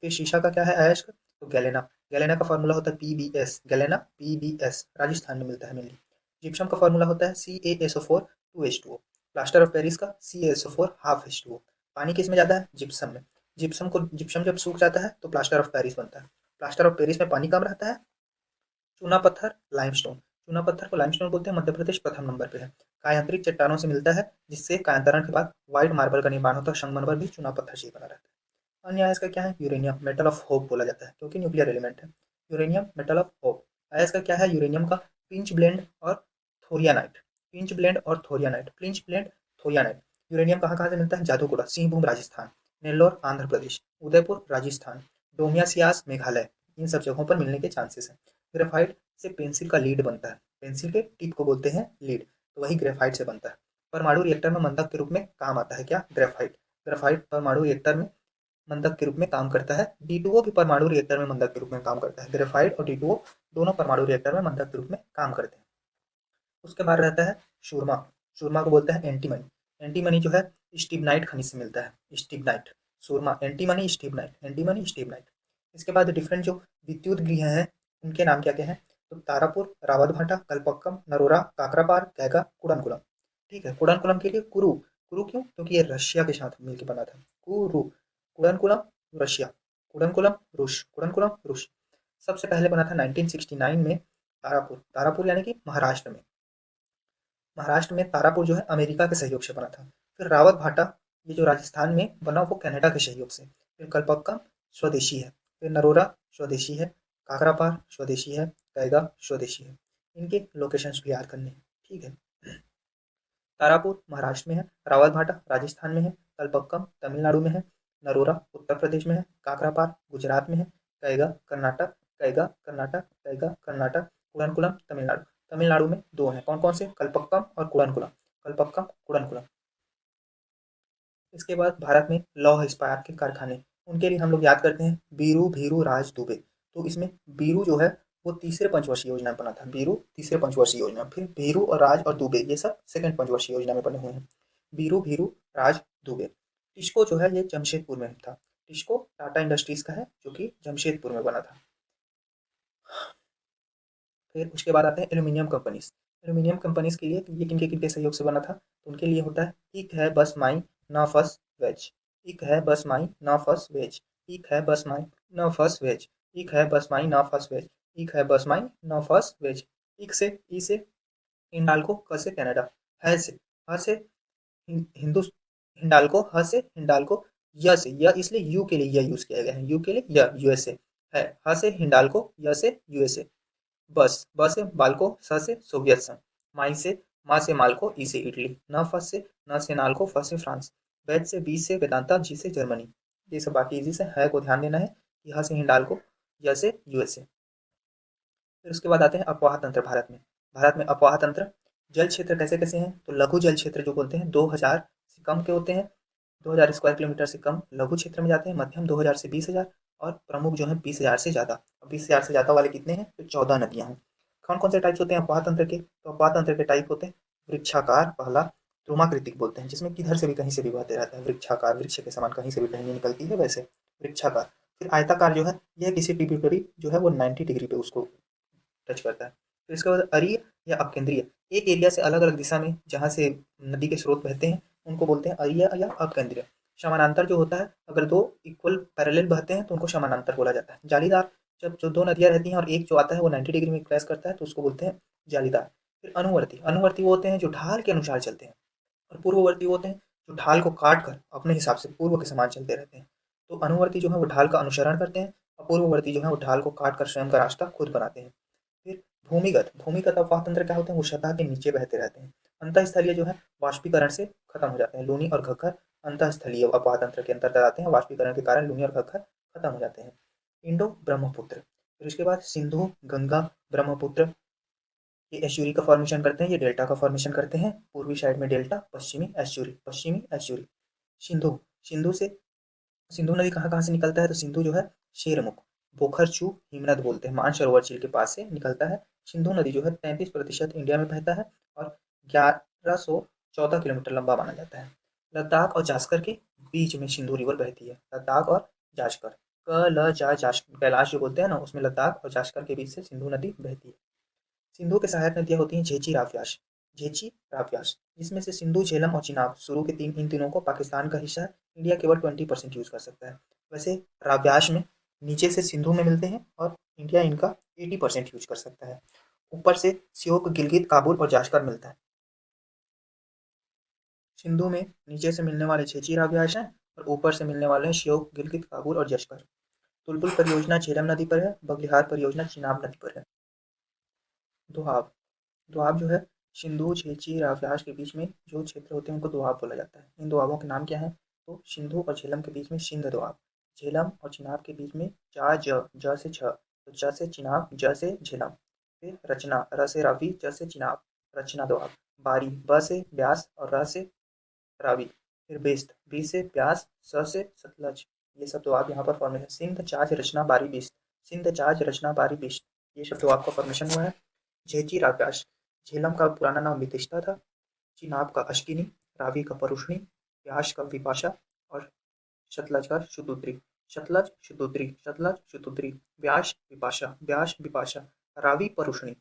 A: फिर शीशा का क्या है अयस्क, तो गैलेना। गैलेना का फॉर्मूला होता है PbS, गैलेना PbS, राजस्थान में मिलता है मेनली। जिप्सम का फॉर्मूला होता है CaSO4 2H2O। Plaster of Paris का CaSO4 हाफ H2O। पानी किस में जाता है, जिप्सम में। जिप्सम जब सूख जाता है तो प्लास्टर ऑफ पेरिस बनता है। प्लास्टर ऑफ पेरिस में पानी कम रहता है। चूना पत्थर, लाइमस्टोन। चूना पत्थर को लाइमस्टोन बोलते हैं, मध्य प्रदेश प्रथम नंबर पे है। कायांतरित चट्टानों से मिलता है, जिससे कायांतरण के बाद व्हाइट मार्बल का निर्माण होता है, संगमरमर भी चूना पत्थर से ही बना रहता है। अन्य अयस्क का क्या है, यूरेनियम, मेटल ऑफ होप बोला जाता है, क्योंकि न्यूक्लियर एलिमेंट है। Uranium metal of hope. अयस्क का क्या है, यूरेनियम का पिंच ब्लेंड और थोरियानाइट। पिंच ब्लेंड और थोरियानाइट, पिंच ब्लेंड, थोरियानाइट। यूरेनियम कहाँ कहाँ से मिलता है, जादूगोड़ा, सिंहभूम राजस्थान, नेल्लोर आंध्र प्रदेश, उदयपुर राजस्थान, डोमिया सियास मेघालय, इन सब जगहों पर मिलने के चांसेस हैं। ग्रेफाइट से पेंसिल का लीड बनता है, पेंसिल के टिप को बोलते हैं लीड, तो वही ग्रेफाइट से बनता है। परमाणु रिएक्टर में मंदक के रूप में काम आता है क्या, ग्रेफाइट। ग्रेफाइट परमाणु रिएक्टर में मंदक के रूप में काम करता है। D2O भी परमाणु रिएक्टर में मंदक के रूप में काम करता है। ग्रेफाइट और D2O दोनों परमाणु रिएक्टर में मंदक के रूप में काम करते हैं। उसके बाद रहता है शूरमा, शूरमा को बोलते हैं एंटीमनी। एंटीमनी जो है स्टिबनाइट खनिज से मिलता है, स्टिबनाइट। सूरमा एंटीमनी स्टिबनाइट, एंटीमनी स्टिबनाइट। इसके बाद डिफरेंट जो विद्युत गृह हैं उनके नाम क्या क्या हैं, तो तारापुर, रावतभाटा, कल्पक्कम, नरोरा, काकरापार, कैगा, कुडनकुलम। ठीक है, कुडनकुलम के लिए कुरु, कुरु क्यों, क्योंकि ये रशिया के साथ मिलकर बना था, कुरु। कुडनकुलम रशिया, कुडनकुलम रूस, कुडनकुलम रूस। सबसे पहले बना था 1969 में तारापुर, तारापुर यानी कि महाराष्ट्र में। महाराष्ट्र में तारापुर जो है अमेरिका के सहयोग से बना था। फिर रावत भाटा, ये जो राजस्थान में बना वो कनाडा के सहयोग से। फिर कल्पक्कम स्वदेशी है। फिर नरोरा स्वदेशी है। काकरापार स्वदेशी है। कैगा स्वदेशी है। इनके लोकेशंस भी याद करने हैं, ठीक है। तारापुर महाराष्ट्र में है, रावत भाटा राजस्थान में है, कल्पक्कम तमिलनाडु में है, नरोरा उत्तर प्रदेश में है, काकरापार गुजरात में है, कैगा कर्नाटक, कैगा कर्नाटक, कैगा कर्नाटक, कुड़नकुलम तमिलनाडु। तमिलनाडु में दो हैं, कौन कौन से, कल्पक्कम और कुड़नकुलम, कल्पक्कम कुड़नकुलम। इसके बाद भारत में लौह इस्पात के कारखाने, उनके लिए हम लोग याद करते हैं बीरू भीरू राज दुबे। तो इसमें बीरू जो है वो तीसरे पंचवर्षीय योजना में बना था, बीरू तीसरे पंचवर्षीय योजना, फिर भीरू और राज और दुबे ये सब सेकंड पंचवर्षीय योजना में बने हुए हैं। बीरू भीरू राज दुबे। टिस्को जो है ये जमशेदपुर में था, टिस्को टाटा इंडस्ट्रीज का है जो कि जमशेदपुर में बना था। फिर उसके बाद आते हैं एल्यूमिनियम कंपनीज। एल्यूमिनियम कंपनीज के लिए ये किनके किनके सहयोग से बना था, तो उनके लिए होता है इक है बस माई ना फस वेज, इक है बस माई ना फस वेज, इक है बस माई ना फस वेज, इक है बस माई ना फस वेज, इक है बस माई ना फस वेज। इक से, ई से हिंडाल्को, क से कनाडा, है से, ह से हिंदू, हिंडाल्को, ह से हिंडाल्को, य से, य इसलिए यू के लिए यह यूज किया गया है, यू के लिए य, यूएसए है, ह से हिंडाल्को, य से यूएसए। बस, ब से बाल्को, स से सोवियत संघ, माई से, मा से माल्को, ई से इटली, न फस से, न से नाल्को, फ से फ्रांस, वैद से, बी से वेदांता, जी से जर्मनी। ये सब बाकी इजी से है को ध्यान देना है कि ह से हिंडाल्को, य से यूएसए। फिर उसके बाद आते हैं अपवाह तंत्र भारत में। भारत में अपवाह तंत्र, जल क्षेत्र कैसे कैसे हैं, तो लघु जल क्षेत्र जो बोलते हैं 2000 से कम के होते हैं, 2000 स्क्वायर किलोमीटर से कम लघु क्षेत्र में जाते हैं, मध्यम 2000 से 20,000 और प्रमुख जो है 20,000 से ज़्यादा। 20,000 से ज़्यादा वाले कितने हैं? तो 14 नदियाँ हैं। कौन कौन से टाइप्स होते हैं अपवाह तंत्र के? तो अपवाह तंत्र के टाइप होते हैं वृक्षाकार, पहला ध्रुमाकृतिक बोलते हैं, जिसमें किधर से भी कहीं से भी बहते रहता है। वृक्षाकार, वृक्ष के समान कहीं से भी टहनी निकलती है, वैसे वृक्षाकार। फिर आयताकार जो है, यह किसी ट्रिब्यूटरी जो है वो 90 डिग्री पे उसको टच करता है। फिर इसके बाद अरीय या अपकेंद्रीय, एक एरिया से अलग अलग दिशा में जहाँ से नदी के स्रोत बहते हैं उनको बोलते हैं अरीय या अपकेंद्रीय। समानांतर जो होता है, अगर दो इक्वल पैरेलल बहते हैं तो उनको समानांतर बोला जाता है। जालीदार, जब जो दो नदियाँ रहती हैं और एक जो आता है वो 90 डिग्री में क्रैश करता है तो उसको बोलते हैं जालीदार। फिर अनुवर्ती, अनुवर्ती वो होते हैं जो ढाल के अनुसार चलते हैं। और पूर्ववर्ती होते हैं जो ढाल को काट कर अपने हिसाब से पूर्व के समान चलते रहते हैं। तो अनुवर्ती जो है वो ढाल का अनुसरण करते हैं और पूर्ववर्ती जो है वो ढाल को काट कर स्वयं का रास्ता खुद बनाते हैं। फिर भूमिगत, भूमिगत अववाह तंत्र क्या होते हैं? वो सतह के नीचे बहते रहते हैं। अंतःस्थलीय जो है वाष्पीकरण से खत्म हो जाते हैं। लूनी और घग्गर अंतःस्थलीय अववाह तंत्र के अंतर्गत आते हैं। वाष्पीकरण के कारण लूनी और घग्गर खत्म हो जाते हैं। इंडो ब्रह्मपुत्र, फिर उसके बाद सिंधु, गंगा, ब्रह्मपुत्र, ये एस्चुरी का फॉर्मेशन करते हैं, ये डेल्टा का फॉर्मेशन करते हैं। पूर्वी साइड में डेल्टा, पश्चिमी एस्चुरी, पश्चिमी एस्चुरी। सिंधु, सिंधु से सिंधु नदी कहाँ कहाँ से निकलता है? तो सिंधु जो है शेरमुख, बोखरचू, हिमनद बोलते हैं, मानसरोवर झील के पास से निकलता है। सिंधु नदी जो है 33% इंडिया में बहता है और 1114 किलोमीटर लंबा माना जाता है। लद्दाख और जास्कर के बीच में सिंधु रिवर बहती है। लद्दाख और जास्कर, क ल जा जास कैलाश जो बोलते हैं ना, उसमें लद्दाख और जास्कर के बीच से सिंधु नदी बहती है। सिंधु के सहायक नदियाँ होती हैं झेंची, राव्यास, झेंची, राव्यास, जिसमें से सिंधु, झेलम और चिनाब शुरू के तीन, इन तीनों को पाकिस्तान का हिस्सा है। इंडिया केवल 20% यूज़ कर सकता है। वैसे राव्यास में नीचे से सिंधु में मिलते हैं और इंडिया इनका 80% यूज कर सकता है। ऊपर से श्योक, गिलगित, काबुल और जाश्कर मिलता है। सिंधु में नीचे से मिलने वाले झेंची, राव्यास हैं और ऊपर से मिलने वाले हैं श्योक, गिलगित, काबुल और जश्कर। तुलबुल परियोजना झेलम नदी पर है। बगलिहार परियोजना चिनाब नदी पर है। दोआब, दोआब जो है सिंधु, झेंची, राव्यास के बीच में जो क्षेत्र होते हैं उनको दोआब बोला जाता है। इन दोआबों के नाम क्या हैं? तो सिंधु और झेलम के बीच में सिंध दोआब, झेलम और चिनाब के बीच में चा, ज से छ, तो च से चिनाब, ज से झेलम। फिर रचना, र से रावी, च से चिनाब, रचना दोआब। बारी, ब से ब्यास और र से रावी। फिर बेस्त, बी से प्यास, स से सतलज। ये सब दोआब यहाँ पर फॉर्मेशन। सिंध, चाज, रचना, बारी, बिस्त, सिंध, चाज, रचना, बारी, बिस्त, ये सब दोआब का फॉर्मेशन हुआ है। झेंची, राव्यास, झेलम का पुराना नाम विदिशा था, चिनाब का अश्किनी, रावी का परुष्णी, व्यास का विपाशा और सतलज का शुतुद्री। सतलज, शुतुद्री, सतलज, शुतुद्री, व्यास, विपाशा, व्यास, विपाशा, रावी, परुष्णी,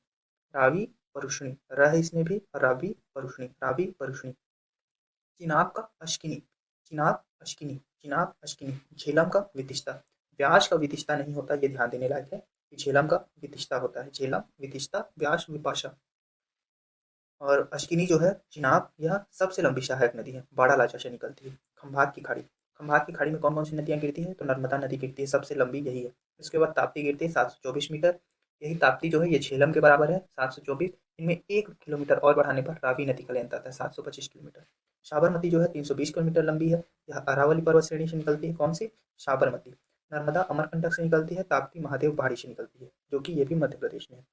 A: रावी, परुष्णी, रह इसमें भी, रावी, परुष्णी, रावी, परुष्णी। चिनाब का अश्किनी, चिनाब, अश्किनी, चिनाब, अश्किनी, झेलम का विदिशा। व्यास का विदिशा नहीं होता, ये ध्यान देने लायक है कि झेलम का विदिशा होता है। झेलम, विदिशा, व्यास, विपाशा। और अश्किनी जो है चिनाब, यह सबसे लंबी सहायक नदी है, बाड़ा लाचा से निकलती है। खंभात की खाड़ी, खंभात की खाड़ी में कौन कौन सी नदियाँ गिरती हैं? तो नर्मदा नदी गिरती है, सबसे लंबी यही है। इसके बाद ताप्ती गिरती है 724 मीटर, यही ताप्ती जो है ये झेलम के बराबर है 724। इनमें 1 किलोमीटर और बढ़ाने पर रावी नदी का लेंथ आता है 725 किलोमीटर। साबरमती जो है 320 किलोमीटर लंबी है, यह अरावली पर्वत श्रेणी से निकलती है। कौन सी? साबरमती। नर्मदा अमरकंटक से निकलती है, ताप्ती महादेव पहाड़ी से निकलती है, जो कि ये भी मध्य प्रदेश में है।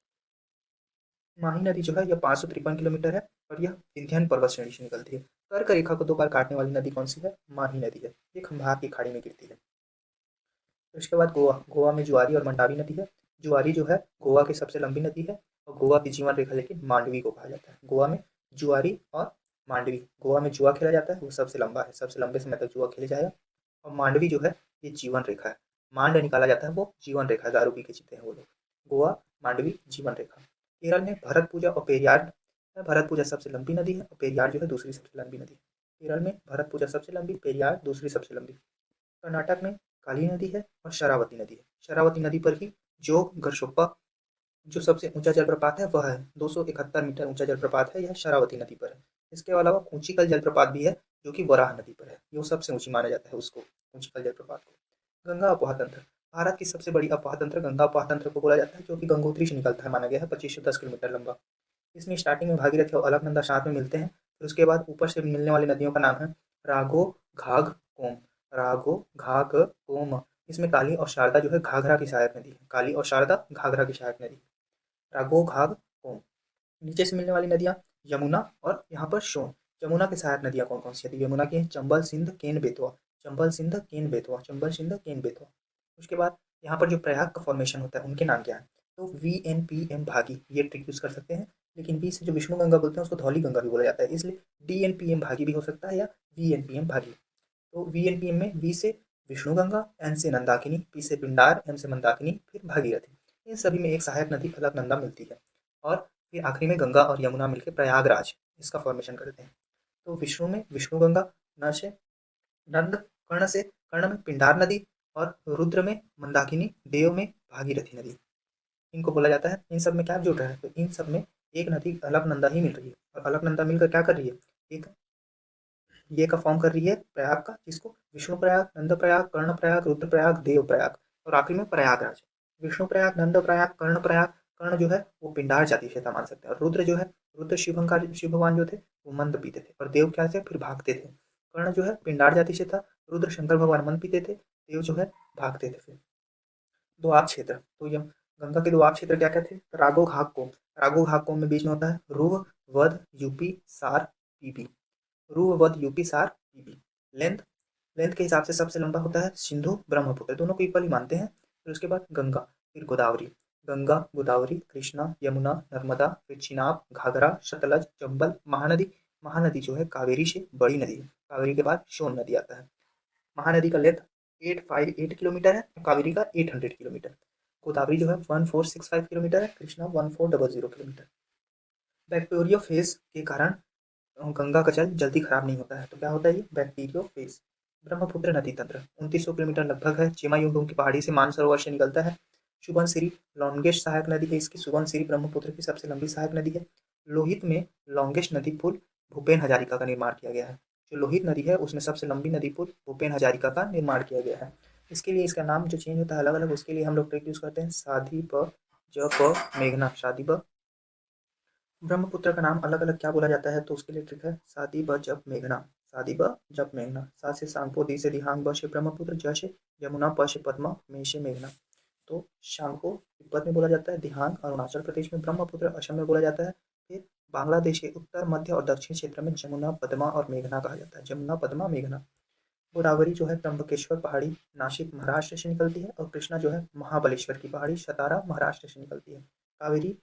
A: माही नदी जो है यह 553 किलोमीटर है और यह विंध्यान पर्वत श्रेणी से निकलती है। कर्क रेखा को दो बार काटने वाली नदी कौन सी है? माही नदी है, ये खंभात की खाड़ी में गिरती है। तो इसके बाद गोवा, गोवा में जुआरी और मंडावी नदी है। जुआरी जो है गोवा की सबसे लंबी नदी है और गोवा की जीवन रेखा लेकिन मांडवी को कहा जाता है। गोवा में जुआरी और मांडवी, गोवा में जुआ खेला जाता है, वो सबसे लंबा है, सबसे लंबे समय तक जुआ खेले जाएगा। और मांडवी जो है ये जीवन रेखा है, मांड निकाला जाता है, वो जीवन रेखा, दारू पी के जीते हैं वो लोग। गोवा, मांडवी, जीवन रेखा। केरल में भरत पूजा और पेरियार है। भरत पूजा सबसे लंबी नदी है और पेरियार जो है दूसरी सबसे लंबी नदी है। केरल में भरत पूजा सबसे लंबी, पेरियार दूसरी सबसे लंबी। कर्नाटक में काली नदी है और शरावती नदी है। शरावती नदी पर ही जोग गरशोप्पा जो सबसे ऊंचा जलप्रपात है वह है, 271 मीटर ऊंचा जलप्रपात है, यह शरावती नदी पर है। इसके अलावा कूचिकल जलप्रपात भी है जो कि वराह नदी पर है, ये सबसे ऊंची माना जाता है उसको, कूचिकल जलप्रपात को। गंगा अफवाह तंत्र, भारत की सबसे बड़ी अफवाह तंत्र गंगा अफवाह तंत्र को बोला जाता है, जो कि गंगोत्री से निकलता है, माना गया है 2510 किलोमीटर लंबा। इसमें स्टार्टिंग में भागीरथी और अलकनंदा साथ में मिलते हैं। फिर उसके बाद ऊपर से मिलने वाली नदियों का नाम है राघो, घाघ, कोम, राघो, घाघ, कोम। इसमें काली और शारदा जो है घाघरा की सहायक नदी है, काली और शारदा घाघरा की सहायक नदी। राघो, घाघ, कोम। नीचे से मिलने वाली नदियाँ यमुना और यहाँ पर सोन। यमुना की सहायक नदियाँ कौन कौन सी है? तो यमुना की हैं चंबल, सिंध, केन, बेतवा। चंबल, सिंध, केन, बेतवा। चंबल, सिंध, केन, बेतवा। उसके बाद यहाँ पर जो प्रयाग का फॉर्मेशन होता है उनके नाम क्या है? तो VNPM भागी, ये ट्रिक यूज कर सकते हैं। लेकिन बी से जो विष्णु गंगा बोलते हैं उसको धौली गंगा भी बोला जाता है, इसलिए DNPM भागी भी हो सकता है या VNPM भागी। तो VNPM में वी से विष्णु गंगा, एन से नंदाकिनी, पी से पिंडार, एम से मंदाकिनी, फिर भागीरथी। इन सभी में एक सहायक नदी अलकनंदा मिलती है और फिर आखिरी में गंगा और यमुना मिलकर प्रयागराज इसका फॉर्मेशन करते हैं। तो विष्णु में विष्णु गंगा, न से नंद, कर्ण से कर्ण में पिंडार नदी और रुद्र में मंदाकिनी, देव में भागीरथी नदी। इनको बोला जाता है। इन सब में क्या जुड़ रहा है? तो इन सब में एक नदी अलकनंदा ही मिल रही है और अलकनंदा मिलकर क्या कर रही है? एक ये का फॉर्म कर रही है प्रयाग का, जिसको विष्णु प्रयाग, नंद प्रयाग, कर्ण प्रयाग, रुद्र प्रयाग, देव प्रयाग और आखिरी में प्रयागराज। विष्णु प्रयाग, नंद प्रयाग, कर्ण प्रयाग। कर्ण जो है वो पिंडार जाति से था मान सकते हैं, और रुद्र जो है, रुद्र शिव भगवान जो थे वो मंद पीते थे, और देव क्या थे? फिर भागते थे। कर्ण जो है पिंडार जाति से था, रुद्र शंकर भगवान मंद पीते थे, देव जो है भागते थे। फिर दोआब क्षेत्र, तो ये गंगा के दोआब क्षेत्र क्या क्या थे? रागो घाक को, रागो घाक को में बीच में होता है रुव, वध, यूपी, सार, पीपी। रूह, वध, यूपी, सार, पीपी। लेंथ, लेंथ के हिसाब से सबसे लंबा होता है सिंधु, ब्रह्मपुत्र, दोनों को इक्वल ही मानते हैं। फिर उसके बाद गंगा, फिर गोदावरी, गंगा, गोदावरी, कृष्णा, यमुना, नर्मदा, फिर चिनाब, घाघरा, सतलज, चंबल, महानदी। महानदी जो है कावेरी से बड़ी नदी है, कावेरी के बाद सोन नदी आता है। महानदी का लेंथ 858 किलोमीटर है, कावेरी का 800 किलोमीटर। गोदावरी जो है 1465 किलोमीटर है, कृष्णा 1400 किलोमीटर। बैक्टीरियो फेज के कारण गंगा का जल जल्दी खराब नहीं होता है, तो क्या होता है? ये बैक्टीरियोफेज। ब्रह्मपुत्र नदी तंत्र 2900 किलोमीटर लगभग है, चिमायुंडों की पहाड़ी से मानसरोवर से निकलता है। सुबनसिरी लॉन्गेस्ट सहायक नदी है इसकी, सुबनसिरी ब्रह्मपुत्र की सबसे लंबी सहायक नदी है। लोहित में लॉन्गेस्ट नदी पुल भूपेन हजारिका का निर्माण किया गया है। जो लोहित नदी है उसमें सबसे लंबी नदी पुल भूपेन हजारिका का निर्माण किया गया है। इसके लिए इसका नाम जो चेंज होता है अलग अलग, उसके लिए हम लोग ट्रिक यूज करते हैं साधी प, ज प, मेघना, शादी ब। ब्रह्मपुत्र का नाम अलग अलग क्या बोला जाता है? तो उसके लिए ट्रिक है सादी ब जप मेघना, सादी ब जप मेघना। सा से सांगपो, दी से दिहांग, ब से ब्रह्मपुत्र, ज से यमुना, प से पद्मा, मे से मेघना। तो शांगपो तिब्बत में बोला जाता है, दिहांग अरुणाचल प्रदेश में, ब्रह्मपुत्र असम में बोला जाता है। फिर बांग्लादेश के उत्तर, मध्य और दक्षिण क्षेत्र में जमुना, पद्मा और मेघना कहा जाता है, जमुना, पद्मा, मेघना। गोदावरी जो है त्र्यंबकेश्वर पहाड़ी नासिक महाराष्ट्र से निकलती है, और कृष्णा जो है महाबलेश्वर की पहाड़ी सतारा महाराष्ट्र से निकलती है। कावेरी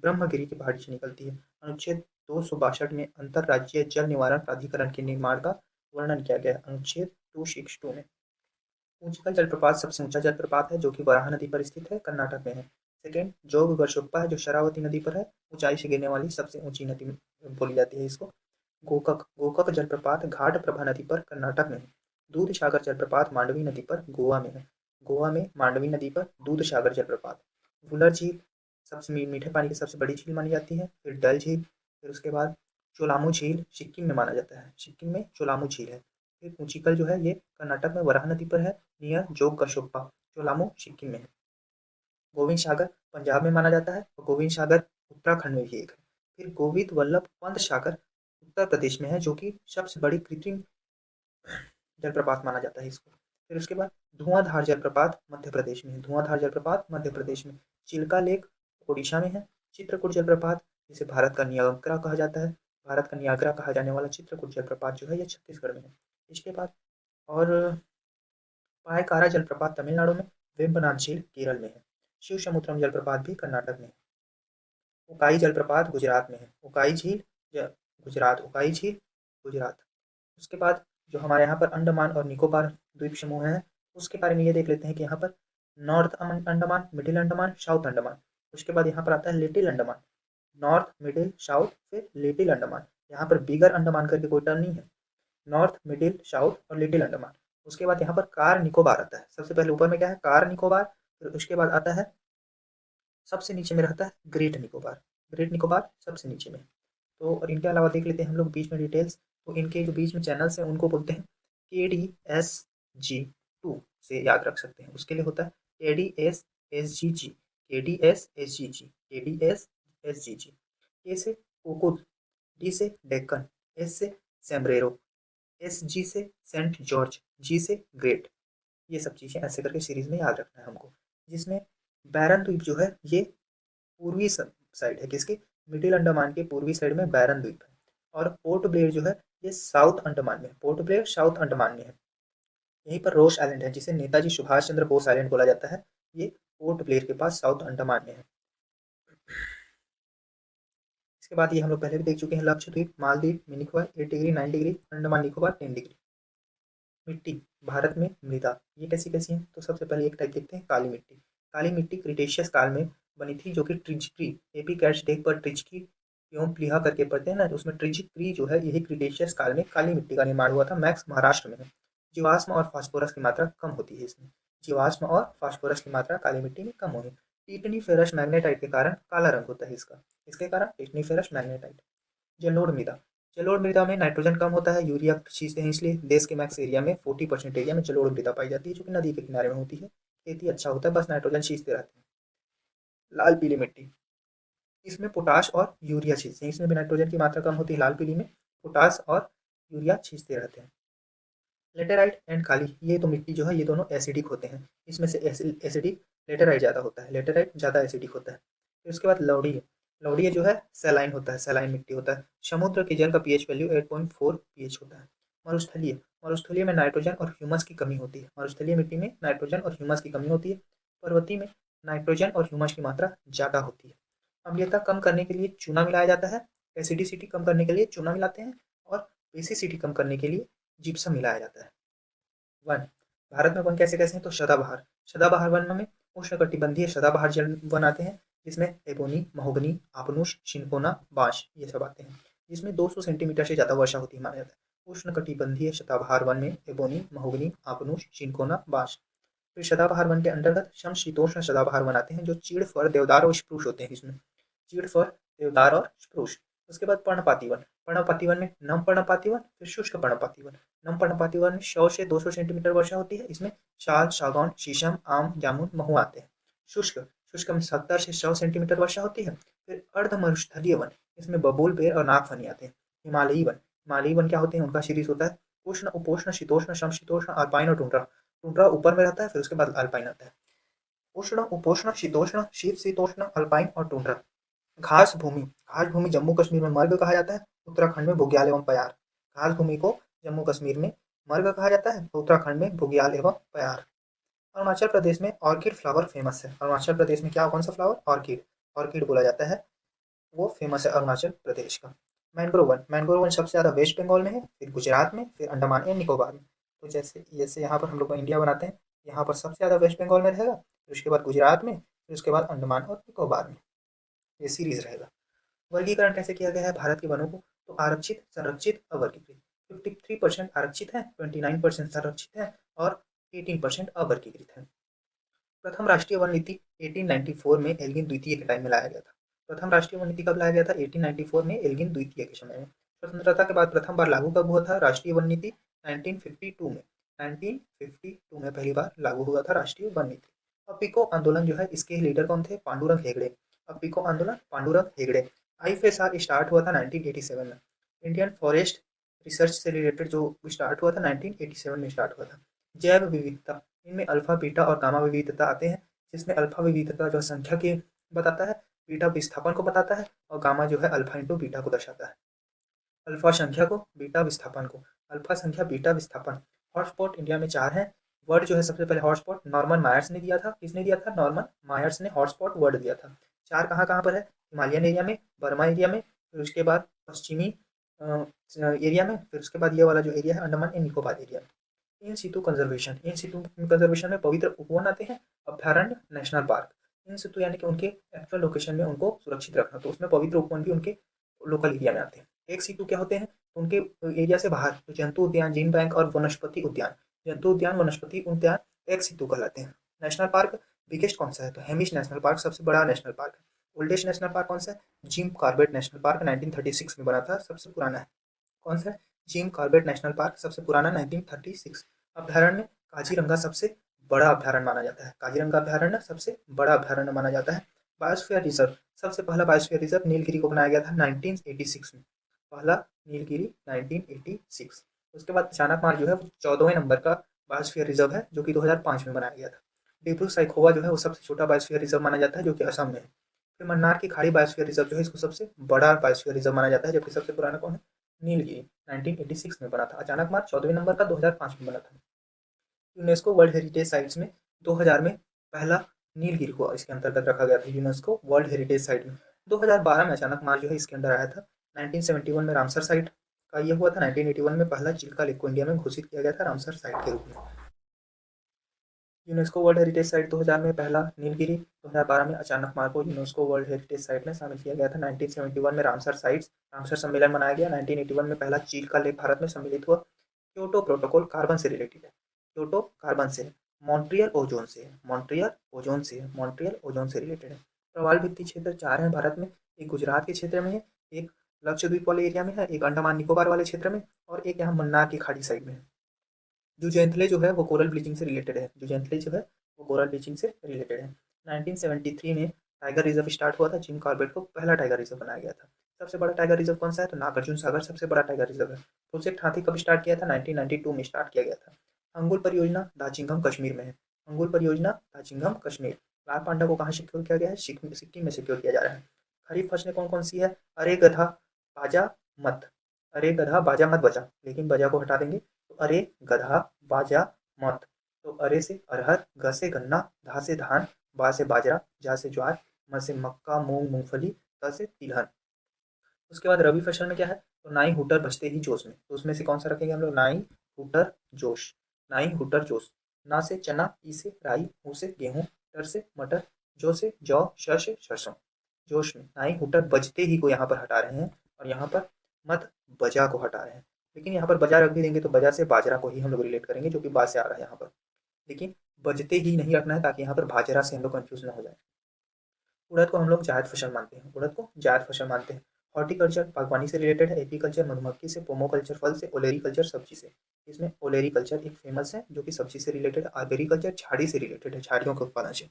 A: ब्रह्मगिरी की पहाड़ी से निकलती है। अनुच्छेद 262 में अंतरराज्यीय जल निवारण प्राधिकरण के निर्माण का वर्णन किया गया है, अनुच्छेद 262 में। ऊंचकल जलप्रपात सबसे ऊंचा जलप्रपात है जो कि वराह नदी पर स्थित है, कर्नाटक में है। सेकेंड जोग वर्षोप्पा है जो शरावती नदी पर है, ऊंचाई से गिरने वाली सबसे ऊंची नदी बोली जाती है इसको। गोकक, गोकक जलप्रपात घाट प्रभा नदी पर कर्नाटक में है। दूध सागर जलप्रपात मांडवी नदी पर गोवा में है, गोवा में मांडवी नदी पर दूध सागर जलप्रपात। वुलर झील सबसे मीठे पानी की सबसे बड़ी झील मानी जाती है। फिर डल झील, फिर उसके बाद चोलामू झील सिक्किम में माना जाता है, सिक्किम में चोलामू झील है। फिर ऊंचीकल जो है ये कर्नाटक में वराह नदी पर है, नियर जोग कशोप्पा, चोलामू सिक्किम में है। गोविंद सागर पंजाब में माना जाता है, और गोविंद सागर उत्तराखंड में भी एक है। फिर गोविंद वल्लभ पंत सागर उत्तर प्रदेश में है, जो कि सबसे बड़ी कृत्रिम जलप्रपात माना जाता है इसको। फिर उसके बाद धुआंधार जलप्रपात मध्य प्रदेश में है, धुआंधार जलप्रपात मध्य प्रदेश में। चिल्का लेक ओडिशा में है। चित्रकूट जलप्रपात जिसे भारत का नियाग्रा कहा जाता है, भारत का नियाग्रा कहा जाने वाला चित्रकूट जलप्रपात जो है ये छत्तीसगढ़ में है। इसके बाद और पायकारा जलप्रपात तमिलनाडु में, वेम्बनाथ झील केरल में है। शिव समुद्रम जलप्रपात भी कर्नाटक में है। उकाई जलप्रपात गुजरात में है, उकाई झील गुजरात, उकाई झील गुजरात। उसके बाद जो हमारे यहाँ पर अंडमान और निकोबार द्वीप समूह है उसके बारे में ये देख लेते हैं कि यहाँ पर north Andaman, middle Andaman, south Andaman. उसके बाद यहाँ पर आता है little Andaman, north, middle, south, फिर लिटिल अंडमान। यहाँ पर बिगर अंडमान करके कोई टर्म नहीं है, नॉर्थ, मिडिल, साउथ और लिटिल अंडमान। उसके बाद यहाँ पर कार निकोबार आता है, सबसे पहले ऊपर में क्या है? कार निकोबार। फिर उसके बाद आता है सबसे नीचे में रहता है ग्रेट निकोबार, ग्रेट निकोबार सबसे नीचे में। तो और इनके अलावा देख लेते हैं हम लोग बीच में डिटेल्स। तो इनके जो बीच में चैनल्स हैं उनको बोलते हैं KDSG2 से याद रख सकते हैं, उसके लिए होता है KDSSGG, KDSSGG, KDSSGG। के से कोकुद, डी से डेक्कन, एस से सैम्ब्रेरो, SG से सेंट जॉर्ज, जी से ग्रेट। ये सब चीज़ें ऐसे करके सीरीज में याद रखना है हमको। जिसमें बैरन द्वीप जो है ये पूर्वी साइड है, किसके? मिडिल अंडमान के पूर्वी साइड में बैरन द्वीप है। और पोर्ट ब्लेयर जो है ये साउथ अंडमान में, पोर्ट ब्लेयर साउथ अंडमान में है। यहीं पर रोस आइलैंड है जिसे नेताजी सुभाष चंद्र बोस आइलैंड बोला जाता है, ये पोर्ट ब्लेयर के पास साउथ अंडमान में है। इसके बाद ये हम लोग पहले भी देख चुके हैं, Lakshadweep, Maldives, mini Goa 8 degree 9 degree, Andaman Nicobar 10 degree. मिट्टी भारत में मृदा ये कैसी कैसी है, तो सबसे पहले एक टाइप देखते हैं काली मिट्टी। काली मिट्टी क्रिटेशियस काल में बनी थी, जो कि ट्रिजक्री एपी कैट्स डेक पर ट्रिजकी एवं प्लीहा करके पढ़ते हैं ना, तो उसमें ट्रिजक्री जो है यही क्रिटेशियस काल में काली मिट्टी का निर्माण हुआ था। मैक्स महाराष्ट्र में है। जीवाश्म और फास्फोरस की मात्रा कम होती है इसमें, जीवाश्म और फास्फोरस की मात्रा काली मिट्टी में कम होगी। टिटनी फेरस मैग्नेटाइट के कारण काला रंग होता है इसका, इसके कारण टिटनी फेरस मैग्नेटाइट। जलोढ़ मृदा, जलोढ़ मृदा में नाइट्रोजन कम होता है, यूरिया खींचते हैं, इसलिए देश के मैक्स एरिया में 40% एरिया में जलोढ़ मृदा पाई जाती है, जो कि नदी के किनारे में होती है। खेती अच्छा होता है, बस नाइट्रोजन खींचते रहते हैं। लाल पीली मिट्टी, इसमें पोटाश और यूरिया छींचते हैं, इसमें भी नाइट्रोजन की मात्रा कम होती है। लाल पीली में पोटाश और यूरिया छींचते रहते हैं। लेटेराइट एंड काली, ये तो मिट्टी जो है ये दोनों एसिडिक होते हैं, इसमें से एसिडिक लेटेराइट ज़्यादा होता है, लेटेराइट ज़्यादा एसिडिक होता है। फिर उसके बाद लवड़ी है, लवड़ी जो है सैलाइन होता है, सैलाइन मिट्टी होता है। समुद्र के जल का पीएच वैल्यू 8.4 पीएच होता है। मरुस्थलीय, मरुस्थलीय में नाइट्रोजन और ह्यूमस की कमी होती है, मरुस्थलीय मिट्टी में नाइट्रोजन और ह्यूमस की कमी होती है। पर्वतीय में नाइट्रोजन और ह्यूमस की मात्रा ज़्यादा होती है। अम्लीयता कम करने के लिए चूना मिलाया जाता है, एसिडिसिटी कम करने के लिए चूना मिलाते हैं, और बेसिसिटी कम करने के लिए जिप्सम मिलाया जाता है। वन, भारत में वन कैसे कैसे हैं, तो सदाबहार, सदाबहार वन में उष्णकटिबंधीय सदाबहार जल वन आते हैं, जिसमें एबोनी, महोगनी, आपनुश, सिनकोना, बांस ये सब आते हैं, जिसमें 200 सेंटीमीटर से ज़्यादा वर्षा होती है माना जाता है। उष्णकटिबंधीय सदाबहार वन में एबोनी, महोगनी, आपनुश, सिनकोना, बांस। फिर सदाबहार वन के अंतर्गत समशीतोष्ण सदाबहार वन आते हैं, जो चीड़, फर, देवदार और स्प्रूस होते हैं इसमें, चीड़, फर, देवदार और स्प्रूस। उसके बाद पर्णपाती वन, पर्णपाती वन में नम पर्णपाती वन, फिर शुष्क पर्णपाती वन। नम पर्णपाती वन में 100 से 200 सेंटीमीटर वर्षा होती है, इसमें साल, सागौन, शीशम, आम, जामुन, महुआ आते हैं। शुष्क, शुष्क में 70 से 100 सेंटीमीटर वर्षा होती है। फिर अर्ध मरुस्थलीय वन, इसमें बबूल, बेर और नागफनी आते हैं। हिमालयी वन, हिमालयी वन क्या होते हैं, उनका सीरीज होता है उष्ण, उपोष्ण, शीतोष्ण, समशीतोष्ण, अल्पाइन और टुंड्रा। टुंड्रा ऊपर में रहता है, फिर उसके बाद अल्पाइन आता है। उष्ण, उपोष्ण, शीतोष्ण, शीत शीतोष्ण, अल्पाइन और टुंड्रा। घास भूमि, घास भूमि जम्मू कश्मीर में मर्ग कहा जाता है, उत्तराखंड में बुग्याल एवं पयार। घास भूमि को जम्मू कश्मीर में मर्ग कहा जाता है, उत्तराखंड में बुग्याल एवं पयार। अरुणाचल प्रदेश में ऑर्किड फ्लावर फेमस है, अरुणाचल प्रदेश में क्या कौन सा फ्लावर, ऑर्किड, ऑर्किड बोला जाता है, वो फेमस है अरुणाचल प्रदेश का। मैंग्रोव वन, मैंग्रोव वन सबसे ज़्यादा वेस्ट बंगाल में है, फिर गुजरात में, फिर अंडमान एंड निकोबार में। तो जैसे जैसे यहाँ पर हम लोग इंडिया बनाते हैं, यहाँ पर सबसे ज़्यादा वेस्ट बंगाल में रहेगा, फिर उसके बाद गुजरात में, फिर उसके बाद अंडमान और निकोबार में, ये सीरीज रहेगा। वर्गीकरण कैसे किया गया है भारत के वनों को, तो आरक्षित, संरक्षित, अवर्गीकृत। 53% आरक्षित है, 29% संरक्षित है और 18% अवर्गीकृत है। प्रथम राष्ट्रीय वन नीति 1894 में एल्गिन द्वितीय के टाइम में लाया गया था। प्रथम राष्ट्रीय वन नीति कब लाया गया था, 1894 में एल्गिन द्वितीय के समय में। स्वतंत्रता के बाद प्रथम बार लागू कब हुआ था राष्ट्रीय वन नीति, 1952 में, 1952 में पहली बार लागू हुआ था राष्ट्रीय वन नीति। अपिको आंदोलन जो है, इसके लीडर कौन थे, पांडुरंग हेगड़े। अपिको आंदोलन पांडुरंग हेगड़े। आईएफएसआर स्टार्ट हुआ था 1987 में। इंडियन फॉरेस्ट रिसर्च से रिलेटेड जो स्टार्ट हुआ था 1987 में स्टार्ट हुआ था। जैव विविधता, इनमें अल्फा, बीटा और गामा विविधता आते हैं, जिसमें अल्फा विविधता जो संख्या के बताता है, बीटा विस्थापन को बताता है, और गामा जो है अल्फा इंटू बीटा को दर्शाता है। अल्फा संख्या को, बीटा विस्थापन को। अल्फा संख्या, बीटा विस्थापन। हॉटस्पॉट इंडिया में 4 हैं। वर्ड जो है सबसे पहले हॉटस्पॉट नॉर्मन मायर्स ने दिया था, किसने दिया था, नॉर्मन मायर्स ने हॉटस्पॉट वर्ड दिया था। 4 कहाँ कहाँ पर है, हिमालयन एरिया में, बर्मा एरिया में, फिर उसके बाद पश्चिमी एरिया में, फिर उसके बाद ये वाला जो एरिया है अंडमान एंड निकोबार एरिया में। इन सितु कंजर्वेशन, इन सितु कंजर्वेशन में पवित्र उपवन आते हैं, अभ्यारण्य, नेशनल पार्क। इन सितु यानी कि उनके एक्चुअल लोकेशन में उनको सुरक्षित रखना, तो उसमें पवित्र उपवन भी उनके लोकल एरिया में आते हैं। एक सितु क्या होते हैं, उनके एरिया से बाहर तो जंतु उद्यान, जीन बैंक और वनस्पति उद्यान, जंतु उद्यान, वनस्पति उद्यान एक सितु कहलाते हैं। नेशनल पार्क बिगेस्ट कौन सा है, तो हेमिश नेशनल पार्क सबसे बड़ा नेशनल पार्क है। ओल्डेस्ट नेशनल पार्क कौन सा है, जिम कॉर्बेट नेशनल पार्क 1936 में बना था, सबसे पुराना है। कौन सा है, जिम कॉर्बेट नेशनल पार्क सबसे पुराना 1936। अभ्यारण्य काजीरंगा सबसे बड़ा अभ्यारण्य माना जाता है, काजीरंगा अभ्यारण्य सबसे बड़ा अभ्यारण्य माना जाता है। बायोस्फीयर रिजर्व, सबसे पहला बायोस्फीयर रिजर्व नीलगिरी को बनाया गया था 1986 में, पहला नीलगिरी 1986। उसके बाद चाणकमाल जो है वो 14वें नंबर का बायोस्फीयर रिजर्व है, जो कि 2005 में बनाया गया था। डिब्रू साइखोवा जो है वो सबसे छोटा बायोस्फीयर रिजर्व माना जाता है, जो कि असम में है। फिर मन्नार की खाड़ी बायोस्फीयर रिजर्व जो है इसको सबसे बड़ा बायोस्फीयर रिजर्व माना जाता है, जबकि सबसे पुराना कौन है, नीलगिरी 1986 में बना था। अचानक मार्ग 14वें नंबर का 2005 में बना था। यूनेस्को वर्ल्ड हेरिटेज साइट्स में 2000 में पहला नीलगिरी को इसके अंतर्गत रखा गया था यूनेस्को वर्ल्ड हेरिटेज साइट में। 2012 में अचानक मार्ग जो है इसके अंदर आया था। 1971 में रामसर साइट का ये हुआ था। 1981 में पहला चिल्का लेक को इंडिया में घोषित किया गया था रामसर साइट के रूप में। यूनेस्को वर्ल्ड हेरिटेज साइट 2000 में पहला नीलगिरी, 2012 में अचानक मार्ग को यूनेस्को वर्ल्ड हेरिटेज साइट में शामिल किया गया था। 1971 में रामसर सम्मेलन मनाया गया। 1981 में पहला चिल्का लेक भारत में सम्मिलित हुआ। क्योटो प्रोटोकॉल कार्बन से रिलेटेड है। क्योटो कार्बन से, मॉन्ट्रियल ओजोन से रिलेटेड है। प्रवाल भित्ति क्षेत्र 4 हैं भारत में। एक गुजरात के क्षेत्र में है, एक लक्षद्वीप वाले एरिया में है, एक अंडमान निकोबार वाले क्षेत्र में, और एक यहाँ मन्नार की खाड़ी साइड में है। जुजेंथले जो है वो कोरल ब्लीचिंग से रिलेटेड है। जुजेंथले जो है वो कोरल ब्लीचिंग से रिलेटेड है। 1973 में टाइगर रिजर्व स्टार्ट हुआ था। जिम कॉर्बेट को पहला टाइगर रिजर्व बनाया गया था। सबसे बड़ा टाइगर रिजर्व कौन सा है? तो नागार्जुन सागर सबसे बड़ा टाइगर रिजर्व है। प्रोजेक्ट हाथी कब स्टार्ट किया था? 1992 में स्टार्ट किया गया था। अंगुल परियोजना दाचिंगम कश्मीर में है। अंगुल परियोजना दाचिंगम कश्मीर। लाल पांडा को कहाँ सिक्योर किया गया है? सिक्किम में सिक्योर किया जा रहा है। खरीफ फसलें कौन कौन सी है? अरे गधा बाजा मत, अरे गधा बाजा मत बचा, लेकिन बजा को हटा देंगे तो अरे गधा बाजा मत। तो अरे से अरहर, ग से गन्ना, धा से धान, बा से बाजरा, जा से ज्वार, म से मक्का मूंग मूंगफली, त से तिलहन। उसके बाद रबी फसल में क्या है? तो नाई हुटर बजते ही जोश में। तो उसमें से कौन सा रखेंगे हम लोग? नाई हुटर जोश, नाई हुटर जोश। ना से चना, ई से राई, हूँ से गेहूँ, टर से मटर, जो से जौ, श से सरसों। जोश में नाई हुटर बजते ही को यहाँ पर हटा रहे हैं, और यहाँ पर मत बजा को हटा रहे हैं। लेकिन यहाँ पर बजा रख भी देंगे तो बजा से बाजरा को ही हम लोग रिलेट करेंगे, जो कि बा से आ रहा है यहाँ पर। लेकिन बजते ही नहीं रखना है, ताकि यहाँ पर बाजरा से हम लोग कंफ्यूज ना हो जाए। उड़द को हम लोग जायद फसल मानते हैं। उड़द को जायद फसल मानते हैं। हॉर्टिकल्चर बागवानी से रिलेटेड है। एपीकल्चर मधुमक्खी से, पोमोकल्चर फल से, ओलेरीकल्चर सब्जी से। इसमें ओलेरीकल्चर एक फेमस है जो कि सब्जी से रिलेटेड है। एग्रीकल्चर झाड़ी से रिलेटेड है, झाड़ियों के उत्पादन से।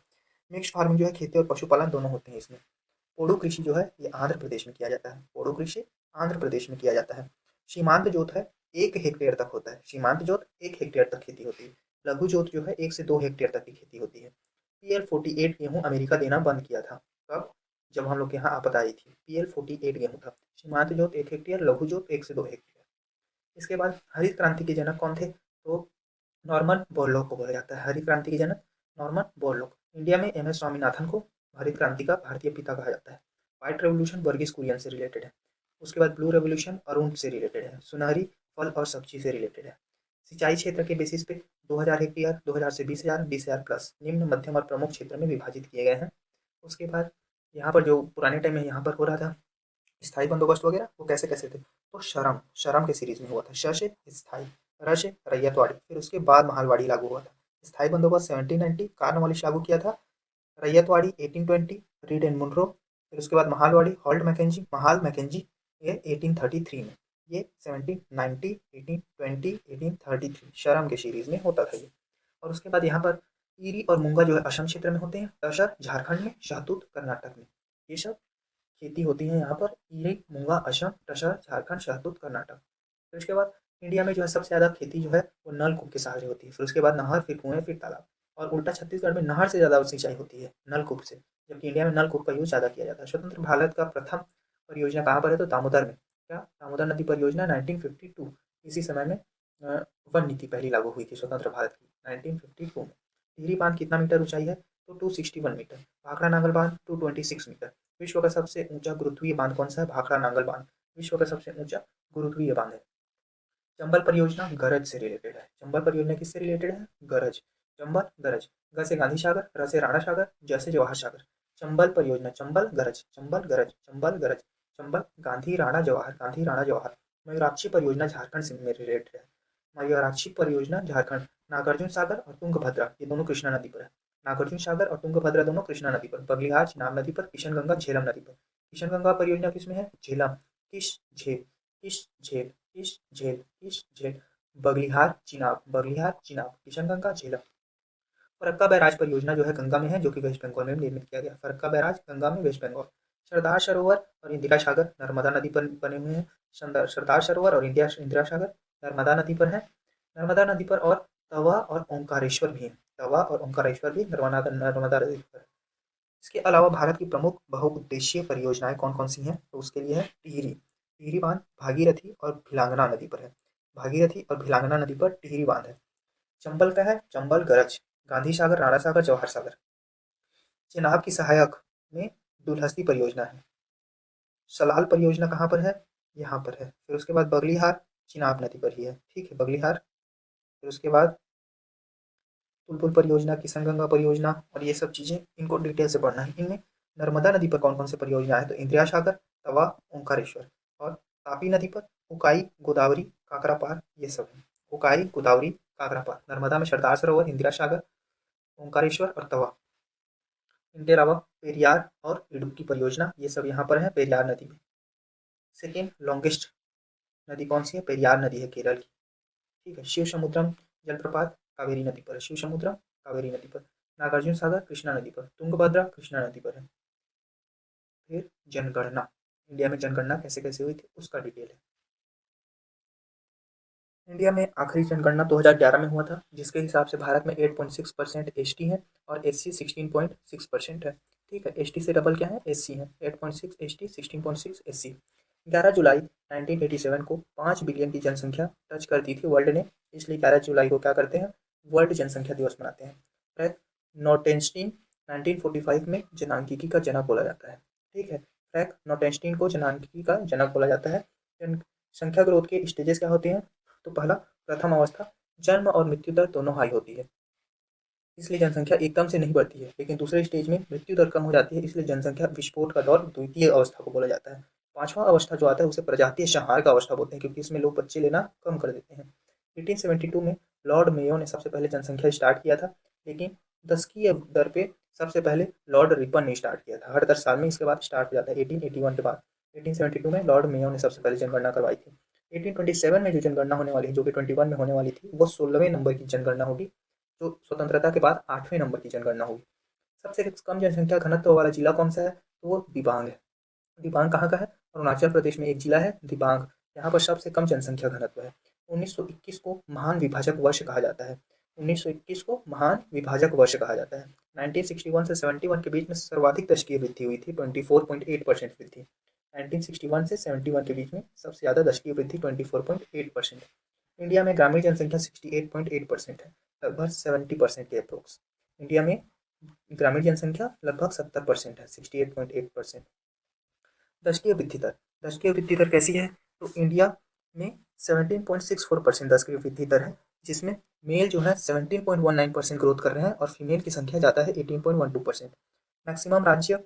A: मिक्स फार्मिंग जो है खेती और पशुपालन दोनों होते हैं इसमें। पोड़ो कृषि जो है ये आंध्र प्रदेश में किया जाता है। पोड़ो कृषि आंध्र प्रदेश में किया जाता है। सीमांत जोत है 1 हेक्टेयर तक होता है। सीमांत जोत 1 हेक्टेयर तक खेती होती है। लघु जोत जो है 1 से 2 हेक्टेयर तक की खेती होती है। PL48 गेहूं अमेरिका देना बंद किया था। कब? जब हम लोग के यहाँ आपदा आई थी। PL48 गेहूं था। सीमांत जोत 1 हेक्टेयर, लघु जोत 1 से 2 हेक्टेयर। इसके बाद हरित क्रांति के जनक कौन थे? तो नॉर्मन बोरलॉग को बोला जाता है हरित क्रांति के जनक, नॉर्मन बोरलॉग। इंडिया में MS स्वामीनाथन को हरित क्रांति का भारतीय पिता कहा जाता है। व्हाइट रेवोल्यूशन वर्गीस कुरियन से रिलेटेड है। उसके बाद ब्लू रेवोल्यूशन अरुण से रिलेटेड है। सुनहरी फल और सब्जी से रिलेटेड है। सिंचाई क्षेत्र के बेसिस पे 2000 हेक्टेयर, 2000 से 20,000, 20,000 प्लस निम्न मध्यम और प्रमुख क्षेत्र में विभाजित किए गए हैं। उसके बाद यहाँ पर जो पुराने टाइम में यहाँ पर हो रहा था स्थायी बंदोबस्त वगैरह, वो कैसे कैसे थे? तो शरम शरम के सीरीज में हुआ था। श से स्थायी, र से रैयतवाड़ी, फिर उसके बाद महालवाड़ी लागू हुआ था। स्थायी बंदोबस्त 1790 कार्नवालिस लागू किया था। रैयतवाड़ी 1820 रीड एंड मुनरो, फिर उसके बाद Mahalwari Holt Mackenzie, Mahal McKenzie, ये 1833 में। ये 1790, 1820, 1833 शरम के सीरीज में होता था ये। और उसके बाद यहाँ पर ईरी और मूंगा जो है असम क्षेत्र में होते हैं। तसर झारखंड में, शहतूत कर्नाटक में। ये सब खेती होती है यहाँ पर। ईरी, मूंगा, असम, तसर, झारखंड, शहतूत, कर्नाटक। फिर उसके बाद इंडिया में जो है सबसे ज़्यादा खेती जो है वो नलकूप के सहारे होती है। फिर उसके बाद नहर, फिर कुएं, फिर तालाब। और उल्टा छत्तीसगढ़ में नहर से ज़्यादा सिंचाई होती है नलकूप से, जबकि इंडिया में नलकूप का यूज ज़्यादा किया जाता है। स्वतंत्र भारत का प्रथम परियोजना कहाँ पर है? तो दामोदर में। क्या? दामोदर नदी परियोजना 1952। इसी समय में वन नीति पहली लागू हुई थी स्वतंत्र भारत की 1952 में। टिहरी बांध कितना मीटर ऊंचाई है? तो 261 मीटर। भाखड़ा नांगल बांध 226 मीटर। विश्व का सबसे ऊंचा गुरुत्वीय बांध कौन सा है? भाखड़ा नांगल बांध विश्व का सबसे ऊंचा गुरुत्वीय बांध है। चंबल परियोजना गरज से रिलेटेड है। चंबल परियोजना किससे रिलेटेड है? गरज। चंबल गरज। ग से गांधी सागर, र से राणा सागर, ज से जवाहर सागर। चंबल परियोजना, चंबल गरज, चंबल गरज, चंबल गरज, चंबल गांधी राणा जवाहर, गांधी राणा जवाहर। मयूराक्षी परियोजना झारखंड से रिलेटेड है। मयूराक्षी परियोजना झारखंड। नागार्जुन सागर और तुंगभद्रा ये दोनों कृष्णा नदी पर है। नागार्जुन सागर और तुंगभद्रा दोनों कृष्णा नदी पर। बगलिहार चिनाब नदी पर। किशनगंगा झेलम नदी पर। किशनगंगा परियोजना किसमें है? झेलम। किस झेल, किस झेल, किस झेल, किस झेल। बगलिहार चिनाब, बगलिहार चिनाब, किशनगंगा झेलम। फरक्का बैराज परियोजना जो है गंगा में है, जो कि वेस्ट बंगाल में निर्मित किया गया। फरक्का बैराज गंगा में, वेस्ट बंगाल। सरदार सरोवर और इंदिरा सागर नर्मदा नदी पर बने हुए हैं। सरदार सरोवर और इंदिरा सागर नर्मदा नदी पर है। नर्मदा नदी पर। और तवा और ओंकारेश्वर भी है। तवा और ओंकारेश्वर भी नर्मदा नदी पर है। इसके अलावा भारत की प्रमुख बहुउद्देशीय परियोजनाएं कौन कौन सी हैं? तो उसके लिए है टिहरी। टिहरी बांध भागीरथी और भिलांगना नदी पर है। भागीरथी और भिलांगना नदी पर टिहरी बांध है। चंबल का है चंबल गरज, गांधी सागर, राणा सागर, जवाहर सागर। चिनाब की सहायक में दुलहस्ती परियोजना है। सलाल परियोजना कहाँ पर है? यहाँ पर है। फिर उसके बाद बगलीहार चिनाब नदी पर ही है, ठीक है, बगलीहार। फिर उसके बाद पुलपुल परियोजना, किशनगंगा परियोजना और ये सब चीज़ें इनको डिटेल से पढ़ना है। इनमें नर्मदा नदी पर कौन कौन से परियोजना है? तो इंदिरा सागर, तवा, ओंकारेश्वर। और तापी नदी पर उकाई, गोदावरी, काकरापार, ये सब है। उकाई, गोदावरी, काकरापार। नर्मदा में सरदार सरोवर, इंदिरा सागर, ओंकारेश्वर और तवा। इनके अलावा पेरियार और इडुक्की परियोजना, ये सब यहाँ पर है पेरियार नदी में। सेकेंड लॉन्गेस्ट नदी कौन सी है? पेरियार नदी है केरल की, ठीक है। शिव समुद्रम जलप्रपात कावेरी नदी पर है। शिव समुद्रम कावेरी नदी पर। नागार्जुन सागर कृष्णा नदी पर। तुंगभद्रा कृष्णा नदी पर है। फिर जनगणना, इंडिया में जनगणना कैसे कैसे हुई थी उसका डिटेल है। इंडिया में आखिरी जनगणना 2011 में हुआ था, जिसके हिसाब से भारत में 8.6% एसटी है और एससी 16.6% है, ठीक है। एसटी से डबल क्या है? एससी है। 8.6 एसटी, 16.6 एससी। 11 जुलाई 1987 को 5 बिलियन की जनसंख्या टच कर दी थी वर्ल्ड ने, इसलिए 11 जुलाई को क्या करते हैं? वर्ल्ड जनसंख्या दिवस मनाते हैं। फ्रैंक नोटेंस्टीन 1945 में जनांकीकी का जनक बोला जाता है, ठीक है। फ्रैंक नोटेंस्टीन को जनांकीकी का जनक बोला जाता है। जनसंख्या ग्रोथ के स्टेजेस क्या होते हैं? तो पहला, प्रथम अवस्था, जन्म और मृत्यु दर दोनों हाई होती है, इसलिए जनसंख्या एकदम से नहीं बढ़ती है। लेकिन दूसरे स्टेज में मृत्यु दर कम हो जाती है, इसलिए जनसंख्या विस्फोट का दौर द्वितीय अवस्था को बोला जाता है। पांचवा अवस्था जो आता है उसे प्रजातीय संहार का अवस्था बोलते हैं, क्योंकि इसमें लोग बच्चे लेना कम कर देते हैं। 1872 में लॉर्ड मेयो ने सबसे पहले जनसंख्या स्टार्ट किया था, लेकिन दशकीय दर पे सबसे पहले लॉर्ड रिपन ने स्टार्ट किया था। हर 10 साल में इसके बाद स्टार्ट हो जाता है 1881 के बाद। 1872 में लॉर्ड मेयो ने सबसे पहले जनगणना करवाई थी। 1827 में जो जनगणना होने वाली है, जो कि 21 में होने वाली थी, वो 16वें नंबर की जनगणना होगी, जो स्वतंत्रता के बाद 8वें नंबर की जनगणना होगी। सबसे कम जनसंख्या घनत्व वाला जिला कौन सा है? तो वो दिबांग है। दिबांग कहाँ का है? अरुणाचल प्रदेश में एक जिला है दिबांग, यहाँ पर सबसे कम जनसंख्या घनत्व है। 1921 को महान विभाजक वर्ष कहा जाता है। 1921 को महान विभाजक वर्ष कहा जाता है। 1961 से 71 के बीच में सर्वाधिक दशकीय वृद्धि हुई थी, 24.8% वृद्धि। 1961 से 71 के बीच में सबसे ज़्यादा दशकीय वृद्धि 24.8%। इंडिया में ग्रामीण जनसंख्या 68.8% है, लगभग 70% के अप्रोक्स। इंडिया में ग्रामीण जनसंख्या लगभग 70% है, 68.8%। दशकीय वृद्धि दर, दशकीय वृद्धि दर कैसी है? तो इंडिया में 17.64% दशकीय वृद्धि दर है, जिसमें मेल जो है 17.19% ग्रोथ कर रहे हैं और फीमेल की संख्या ज़्यादा है 18.12%। मैक्सिमम राज्य,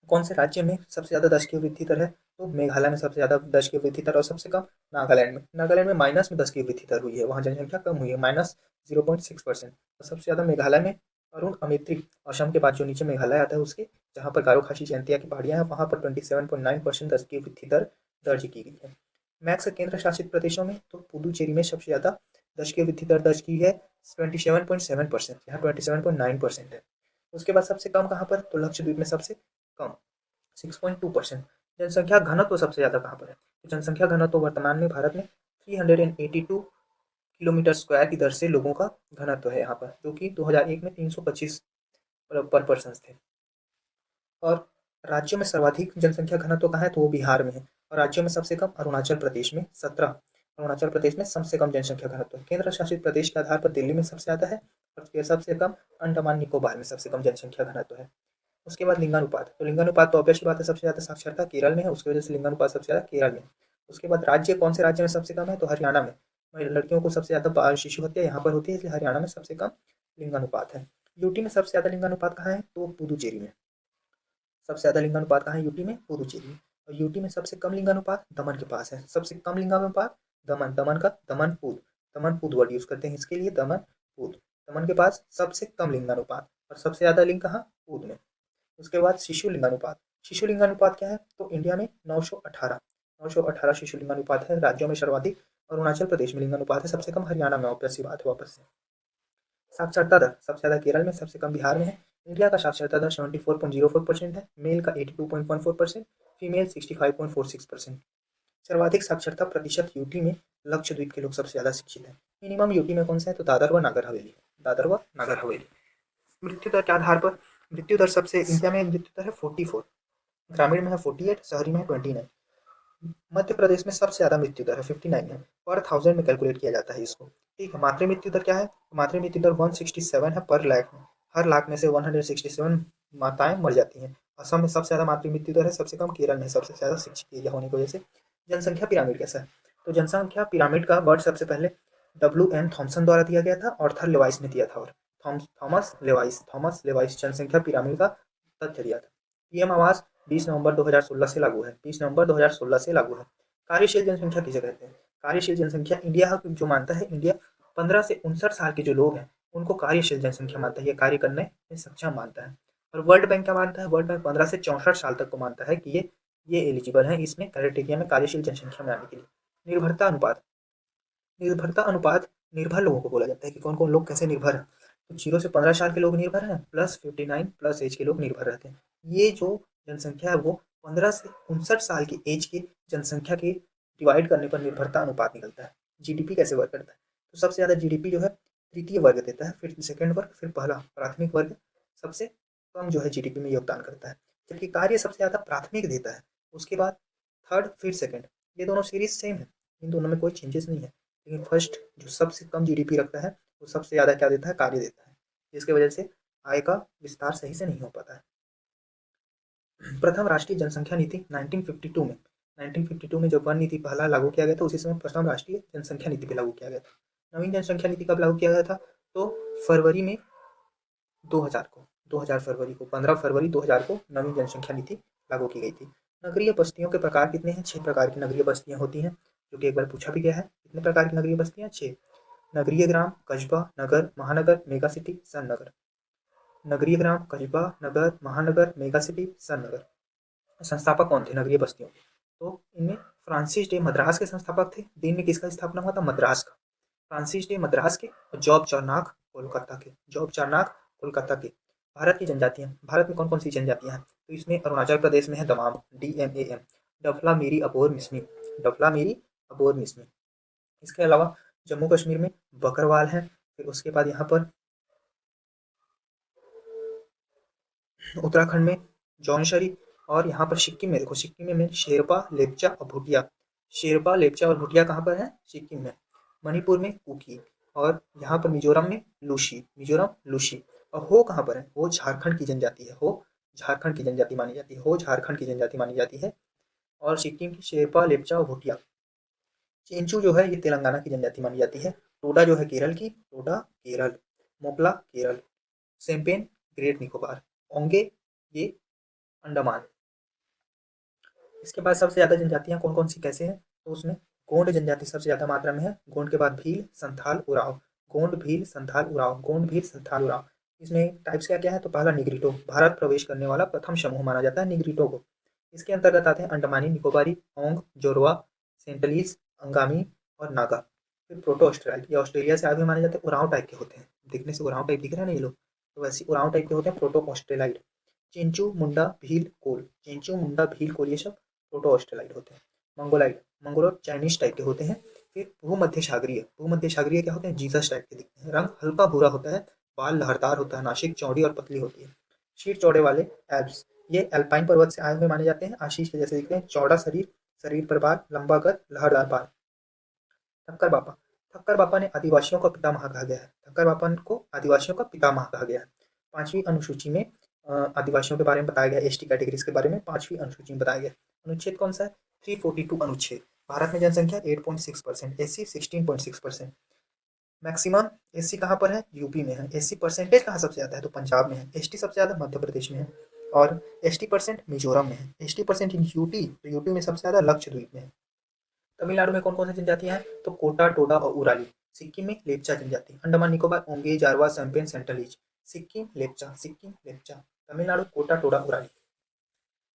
A: कौन से राज्य में सबसे ज़्यादा दशकीय वृद्धि दर है? तो मेघालय में सबसे ज़्यादा दशकीय वृद्धि दर और सबसे कम नागालैंड में। नागालैंड में माइनस में दशकीय वृद्धि दर हुई है, वहाँ जनसंख्या कम हुई है, -0.6%। और सबसे ज़्यादा मेघालय में अरुण अमेत्री, असम के बाद जो नीचे मेघालय आता है उसके, जहाँ पर गारो खासी जयंतिया की पहाड़ियाँ हैं, वहाँ पर 27.9% दशकीय वृद्धि दर दर्ज की गई है। मैक्स केंद्र शासित प्रदेशों में तो पुदुचेरी में सबसे ज़्यादा दशकीय वृद्धि दर दर्ज की है 27.7%, यहाँ 27.9% है। उसके बाद सबसे कम कहाँ पर? तो लक्षद्वीप में सबसे कम 6.2%। जनसंख्या घनत्व सबसे ज़्यादा कहाँ पर है? तो जनसंख्या घनत्व वर्तमान में भारत में 382 किलोमीटर स्क्वायर की दर से लोगों का घनत्व है यहाँ पर, जो कि 2001 में 325 पर पर्सन थे। और राज्यों में सर्वाधिक जनसंख्या घनत्व कहाँ है? तो वो बिहार में है। और राज्यों में सबसे कम अरुणाचल प्रदेश में 17, अरुणाचल प्रदेश में सबसे कम जनसंख्या घनत्व। केंद्र शासित प्रदेश के आधार पर दिल्ली में सबसे ज़्यादा है और सबसे कम अंडमान निकोबार में सबसे कम जनसंख्या घनत्व है। उसके बाद लिंगानुपात, तो लिंगानुपात तो ऑब्वियस बात है, सबसे ज़्यादा साक्षरता केरल में है, उसकी वजह से लिंगानुपात सबसे ज़्यादा केरल में। उसके बाद राज्य, कौन से राज्य में सबसे कम है? तो हरियाणा में। लड़कियों को सबसे ज़्यादा शिशु हत्या यहाँ पर होती है, इसलिए हरियाणा में सबसे कम लिंगानुपात है। यूटी में सबसे ज़्यादा लिंगानुपात कहाँ है? तो पुदुचेरी में। सबसे ज़्यादा लिंगानुपात कहाँ है? यूटी में, पुदुचेरी में। और यूटी में सबसे कम लिंगानुपात दमन के पास है। सबसे कम लिंगानुपात दमन, दमन का दमनपुर, दमनपुर वर्ड यूज करते हैं इसके लिए, दमनपुर। दमन के पास सबसे कम लिंगानुपात और सबसे ज़्यादा लिंग कहाँ? पुर में। उसके बाद शिशु लिंगानुपात, शिशु लिंगानुपात क्या है? तो इंडिया में 918 शिशु लिंगानुपात है। राज्यों में सर्वाधिक अरुणाचल प्रदेश में लिंगानुपात है, सबसे कम हरियाणा में, ऑब्वियस सी बात है वापस से। साक्षरता दर सबसे ज़्यादा केरल में, सबसे कम बिहार में है। इंडिया का साक्षरता दर 74.04% है, मेल का 82.14%, फीमेल 65.46%। सर्वाधिक साक्षरता प्रतिशत यूटी में, लक्षद्वीप के लोग सबसे ज़्यादा शिक्षित हैं। मिनिमम यूटी में कौन सा है? तो दादर व नागर हवेली, दादर व नागर हवेली। मृत्यु दर के आधार पर, मृत्यु दर सबसे इंडिया में मृत्यु दर है 44, ग्रामीण में है 48, शहरी में है 29। मध्य प्रदेश में सबसे ज़्यादा मृत्यु दर है 59 है, पर 1000 में कैलकुलेट किया जाता है इसको। ठीक है, मातृ मृत्यु दर क्या है? मातृ मृत्यु दर 167 है पर लाख में। हर लाख में से 167 माताएं मर जाती हैं। असम में सबसे ज़्यादा मातृ मृत्यु दर है, सबसे कम केरल में सबसे ज़्यादा शिक्षित एरिया होने की वजह से। जनसंख्या पिरामिड कैसा है? तो जनसंख्या पिरामिड का वर्ड सबसे पहले W.N. थॉम्सन द्वारा दिया गया था, ऑर्थर लेवाइस ने दिया था, और थॉमस लेवाइस जनसंख्या पिरामिड का तथ्य दिया था। पीएम आवास 20 नवंबर 2016 से लागू है, 20 नवंबर 2016 से लागू है। कार्यशील जनसंख्या किसे कहते हैं? कार्यशील जनसंख्या इंडिया जो मानता है, इंडिया 15 से 59 साल के जो लोग हैं उनको कार्यशील जनसंख्या मानता है, ये कार्य करने में सक्षम मानता है। और वर्ल्ड बैंक क्या मानता है? वर्ल्ड बैंक 15 से 64 साल तक को मानता है कि ये एलिजिबल है इसमें क्राइटेरिया में कार्यशील जनसंख्या में आने के लिए। निर्भरता अनुपात, निर्भरता अनुपात निर्भर लोगों को बोला जाता है कि कौन कौन लोग कैसे निर्भर हैं। तो 0 से 15 साल के लोग निर्भर हैं, +59 प्लस एज के लोग निर्भर रहते हैं। ये जो जनसंख्या है वो 15 से 59 साल की एज की जनसंख्या के डिवाइड करने पर निर्भरता अनुपात निकलता है। जीडीपी कैसे वर्क करता है? तो सबसे ज़्यादा जीडीपी जो है तृतीय वर्ग देता है, फिर सेकंड वर्ग, फिर पहला प्राथमिक वर्ग सबसे कम जो है जीडीपी में योगदान करता है, जबकि कार्य सबसे ज़्यादा प्राथमिक देता है, उसके बाद थर्ड, फिर सेकंड। ये दोनों सीरीज सेम है, इन दोनों में कोई चेंजेस नहीं है, लेकिन फर्स्ट जो सबसे कम जीडीपी रखता है वो सबसे ज़्यादा क्या देता है? कार्य देता है, जिसकी वजह से आय का विस्तार सही से नहीं हो पाता है। प्रथम राष्ट्रीय जनसंख्या नीति 1952 में जब वन नीति पहला लागू किया गया था, उसी समय प्रथम राष्ट्रीय जनसंख्या नीति पे लागू किया गया था। नवीन जनसंख्या नीति कब लागू किया गया था? तो फरवरी में 2000 को, 2000 फरवरी को, 15 फरवरी 2000 को नवीन जनसंख्या नीति लागू की गई थी। नगरीय बस्तियों के प्रकार कितने हैं? 6 प्रकार की नगरीय बस्तियां होती हैं, जो कि एक बार पूछा भी गया है। कितने प्रकार की नगरीय बस्तियां? 6। नगरीय ग्राम, कस्बा, नगर, महानगर, मेगा सिटी, सन नगर। नगरीय ग्राम, कस्बा, नगर, महानगर, मेगा सिटी, सन नगर। संस्थापक कौन थे नगरीय बस्तियों के? तो इनमें फ्रांसिस डे मद्रास के संस्थापक थे। दिन में किसका स्थापना हुआ था? मद्रास का। फ्रांसिस डे मद्रास के और जॉब चार्नाक कोलकाता के, जॉब चार्नाक कोलकाता के। भारत की जनजातियां, भारत में कौन कौन सी जनजातियां हैं? तो इसमें अरुणाचल प्रदेश में है दमाम, DMAM, डफला मीरी अबोर मिसमी, डफला मीरी अबोर मिसमी। इसके अलावा जम्मू कश्मीर में बकरवाल हैं, फिर उसके बाद यहाँ पर उत्तराखंड में जौनशरी, और यहाँ पर सिक्किम में देखो, सिक्किम में शेरपा, लेप्चा और भूटिया। शेरपा, लेप्चा और भूटिया कहाँ पर है? सिक्किम में। मणिपुर में कुकी, और यहाँ पर मिजोरम में लूशी, मिजोरम लूशी। और हो कहाँ पर है? हो झारखंड की जनजाति है, हो झारखंड की जनजाति मानी जाती है, हो झारखंड की जनजाति मानी जाती है। और सिक्किम की शेरपा, लेप्चा और भूटिया। चेंचू जो है ये तेलंगाना की जनजाति मानी जाती है। टोडा जो है केरल की, टोडा केरल। मोपला केरल। सेम्पेन ग्रेट निकोबार। ओंगे ये अंडमान। इसके बाद सबसे ज़्यादा जनजातियाँ कौन कौन सी कैसे हैं? तो उसमें गोंड जनजाति सबसे ज़्यादा मात्रा में है। गोंड के बाद भील, संथाल, उराव। गोंड, भील, संथाल, उराव। गोंड, भील, संथाल, उराव। इसमें टाइप्स क्या क्या है? तो पहला निग्रिटो, भारत प्रवेश करने वाला प्रथम समूह माना जाता है निग्रिटो को। इसके अंतर्गत आते हैं अंडमानी, निकोबारी, ओंग, जोरवा, सेंटलीज, अंगामी और नागा। फिर प्रोटो ऑस्ट्रेलिया, ये ऑस्ट्रेलिया से आए हुए माने जाते हैं, उराव टाइप के होते हैं, दिखने से उराव टाइप दिख रहे हैं ना ये लोग, तो वैसे उराव टाइप के होते हैं, प्रोटो ऑस्ट्रेलाइड। चिंचू, मुंडा, भील, कोल। चिंचू, मुंडा, भील, कोल, ये सब प्रोटो ऑस्ट्रेलाइड होते हैं। मंगोलाइड, मंगोलोid चाइनीज टाइप के होते हैं। फिर भूमध्य सागरीय, भूमध्य सागरीय क्या होते हैं? जीसस टाइप के दिखते हैं। रंग हल्का भूरा होता है, बाल लहरदार होता है, नासिक चौड़ी और पतली होती है। शीर चौड़े वाले एल्प्स, ये एल्पाइन पर्वत से आए हुए माने जाते हैं, आशीष के जैसे दिखते हैं। चौड़ा शरीर, शरीर पर बाल, लंबा कद, लहरदार बाल। ठक्कर बापा, ठक्कर बापा ने आदिवासियों का पितामह कहा गया है, ठक्कर बापा को आदिवासियों का पितामह कहा गया है। पांचवी अनुसूची में आदिवासियों के बारे में बताया गया, एसटी कैटेगरीज के बारे में पांचवी अनुसूची में बताया गया। अनुच्छेद कौन सा है? 342 अनुच्छेद। भारत में जनसंख्या 8.6%, एससी 16.6%। मैक्सिमम एससी कहाँ पर है? यूपी में है। एससी परसेंटेज कहाँ सबसे ज़्यादा है? तो पंजाब में है। एसटी सबसे ज़्यादा मध्य प्रदेश में है, और एसटी परसेंट मिजोरम में है। एसटी परसेंट इन यूटी, तो यूटी में सबसे ज़्यादा लक्षद्वीप में है। तमिलनाडु में कौन कौन सी जनजातियां हैं? तो कोटा, टोडा और उराली। सिक्किम में लेप्चा जनजाति। अंडमान निकोबार ओंगे, जारवा, सैम्पेन, सेंटलीज। सिक्किम लेप्चा, सिक्किम लेप्चा। तमिलनाडु कोटा, टोडा, उराली।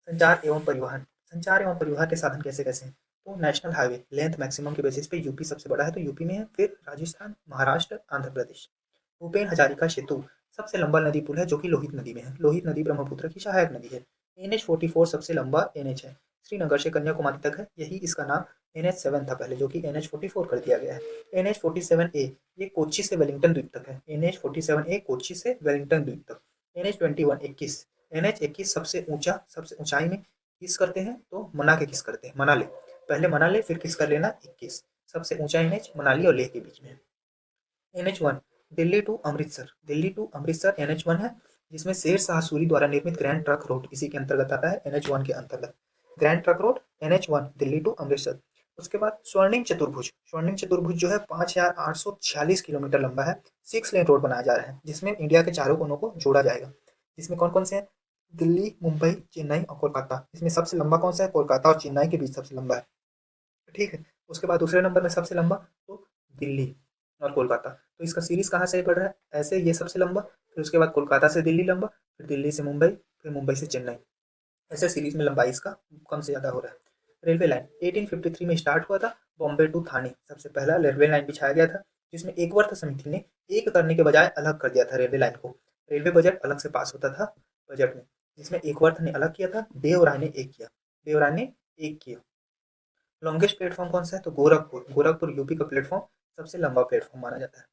A: संचार एवं परिवहन, संचार एवं परिवहन के साधन कैसे कैसे हैं? तो नेशनल हाईवे लेंथ मैक्सिमम के बेसिस पे यूपी सबसे बड़ा है, तो यूपी में है, फिर राजस्थान, महाराष्ट्र, आंध्र प्रदेश। भूपेन हजारिका सेतु सबसे लंबा नदी पुल है, जो कि लोहित नदी में है। लोहित नदी ब्रह्मपुत्र की सहायक नदी है। NH44 सबसे लंबा NH है, श्रीनगर से कन्याकुमारी तक है, यही इसका नाम NH7 था पहले, जो कि NH44 कर दिया गया है। NH47A ये कोच्चि से वेलिंगटन द्वीप तक है। NH47A कोच्चि से वेलिंगटन द्वीप तक। NH21 21, NH21 सबसे ऊंचा, सबसे ऊंचाई में किस करते हैं? तो मना के किस करते हैं, मनाली। पहले मनाली फिर किस कर लेना 21। सबसे ऊंचा एनएच मनाली और लेह के बीच में। NH1 Delhi to Amritsar NH1 है, जिसमें शेर शाह सूरी द्वारा निर्मित ग्रैंड ट्रक रोड इसी के अंतर्गत आता है, NH1 के अंतर्गत। Grand trunk road NH1 Delhi to Amritsar. उसके बाद स्वर्णिम चतुर्भुज जो है 5,846 किलोमीटर लंबा है, 6 लेन रोड बनाया जा रहा है, जिसमें इंडिया के चारों कोनों को जोड़ा जाएगा। जिसमें कौन कौन से हैं? दिल्ली, मुंबई, चेन्नई और कोलकाता। इसमें सबसे लंबा कौन सा है? कोलकाता और चेन्नई के बीच सबसे लंबा है। ठीक है। उसके बाद दूसरे नंबर में सबसे लंबा तो दिल्ली और कोलकाता। तो इसका सीरीज कहाँ से पड़ रहा है? ऐसे ये सबसे लंबा, फिर उसके बाद कोलकाता से दिल्ली लंबा, फिर दिल्ली से मुंबई, फिर मुंबई से चेन्नई। ऐसे सीरीज में लंबाई इसका कम से ज़्यादा हो रहा है। रेलवे लाइन 1853 में स्टार्ट हुआ था। बॉम्बे टू थाने सबसे पहला रेलवे लाइन बिछाया गया था, जिसमें एकवर्थ समिति ने एक करने के बजाय अलग कर दिया था रेलवे लाइन को। रेलवे बजट अलग से पास होता था बजट में, जिसमें एकवर्थ ने अलग किया था, देवराय ने एक किया। देवराय ने एक किया। लॉन्गेस्ट प्लेटफॉर्म कौन सा है? तो गोरखपुर यूपी का प्लेटफॉर्म सबसे लंबा प्लेटफॉर्म माना जाता है।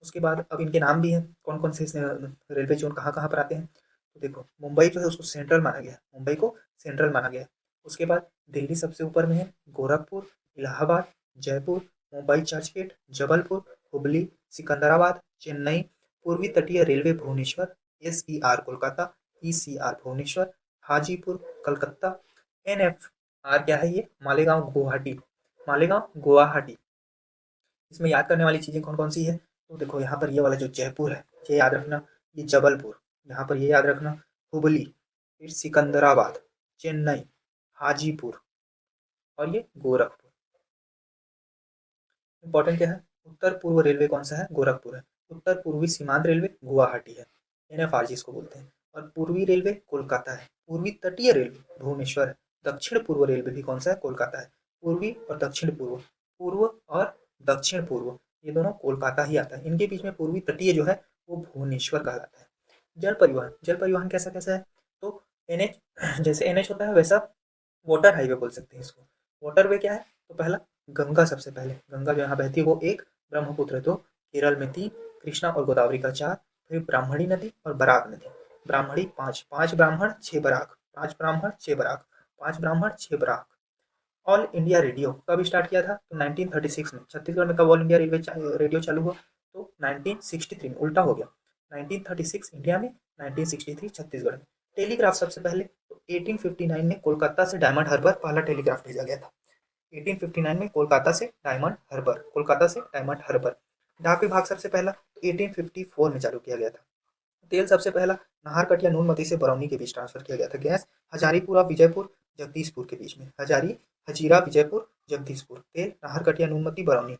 A: उसके बाद अब इनके नाम भी हैं, कौन कौन से इसमें रेलवे जोन कहाँ कहाँ पर आते हैं। तो देखो, मुंबई जो है उसको सेंट्रल माना गया है, मुंबई को सेंट्रल माना गया है। उसके बाद दिल्ली सबसे ऊपर में है, गोरखपुर, इलाहाबाद, जयपुर, मुंबई चर्चगेट, जबलपुर, हुबली, सिकंदराबाद, चेन्नई, पूर्वी तटीय railway Bhubaneswar, SER Kolkata, ECR Bhubaneswar, Hajipur Calcutta, NFR क्या है? ये मालेगांव गुवाहाटी। मालेगांव गुवाहाटी। इसमें याद करने वाली चीज़ें कौन कौन सी है? तो देखो, यहाँ पर ये वाला जो जयपुर है ये याद रखना, ये जबलपुर, यहाँ पर ये याद रखना, हुबली, फिर सिकंदराबाद, चेन्नई, हाजीपुर और ये गोरखपुर। इंपॉर्टेंट क्या है? उत्तर पूर्व रेलवे कौन सा है? गोरखपुर है। उत्तर पूर्वी सीमांत रेलवे गुवाहाटी है, NFR जिसको बोलते हैं। और पूर्वी रेलवे कोलकाता है। पूर्वी तटीय रेलवे भुवनेश्वर है। दक्षिण पूर्व रेलवे भी कौन सा है? कोलकाता है। पूर्वी और दक्षिण पूर्व, पूर्व और दक्षिण पूर्व, ये दोनों कोलकाता ही आता है। इनके बीच में पूर्वी तटीय जो है वो भुवनेश्वर कहलाता है। जल परिवहन कैसा कैसा है? तो NH जैसे NH होता है वैसा वाटर हाईवे बोल सकते हैं इसको। वाटरवे क्या है? तो पहला गंगा, सबसे पहले गंगा जो यहाँ बहती है वो एक, ब्रह्मपुत्र दो, केरल में 3, कृष्णा और गोदावरी का 4, फिर ब्राह्मणी नदी और बराक नदी। ब्राह्मणी 5, 5 ब्राह्मण 6 बराक, 5 ब्राह्मण 6 बराक, 5 ब्राह्मण 6 बराक। ऑल इंडिया रेडियो कब स्टार्ट किया था? तो 1936 में। छत्तीसगढ़ में कब ऑल इंडिया रेडियो चालू हुआ? तो 1963 में। उल्टा हो गया, 1936 इंडिया में, 1963 छत्तीसगढ़ में। टेलीग्राफ सबसे पहले तो 1859 में कोलकाता से डायमंड हार्बर पहला टेलीग्राफ भेजा गया था। 1859 में कोलकाता से डायमंड हार्बर। डाक विभाग सबसे पहला 1854 में चालू किया गया था। तेल सबसे पहला नाहरकटिया नूनमती से बरौनी के बीच ट्रांसफर किया गया था। गैस हजारीपुरा विजयपुर जगदीशपुर के बीच में, हजारी हजीरा विजयपुर जगदीशपुर। तेल नाहरकटिया नूनमती बरौनी।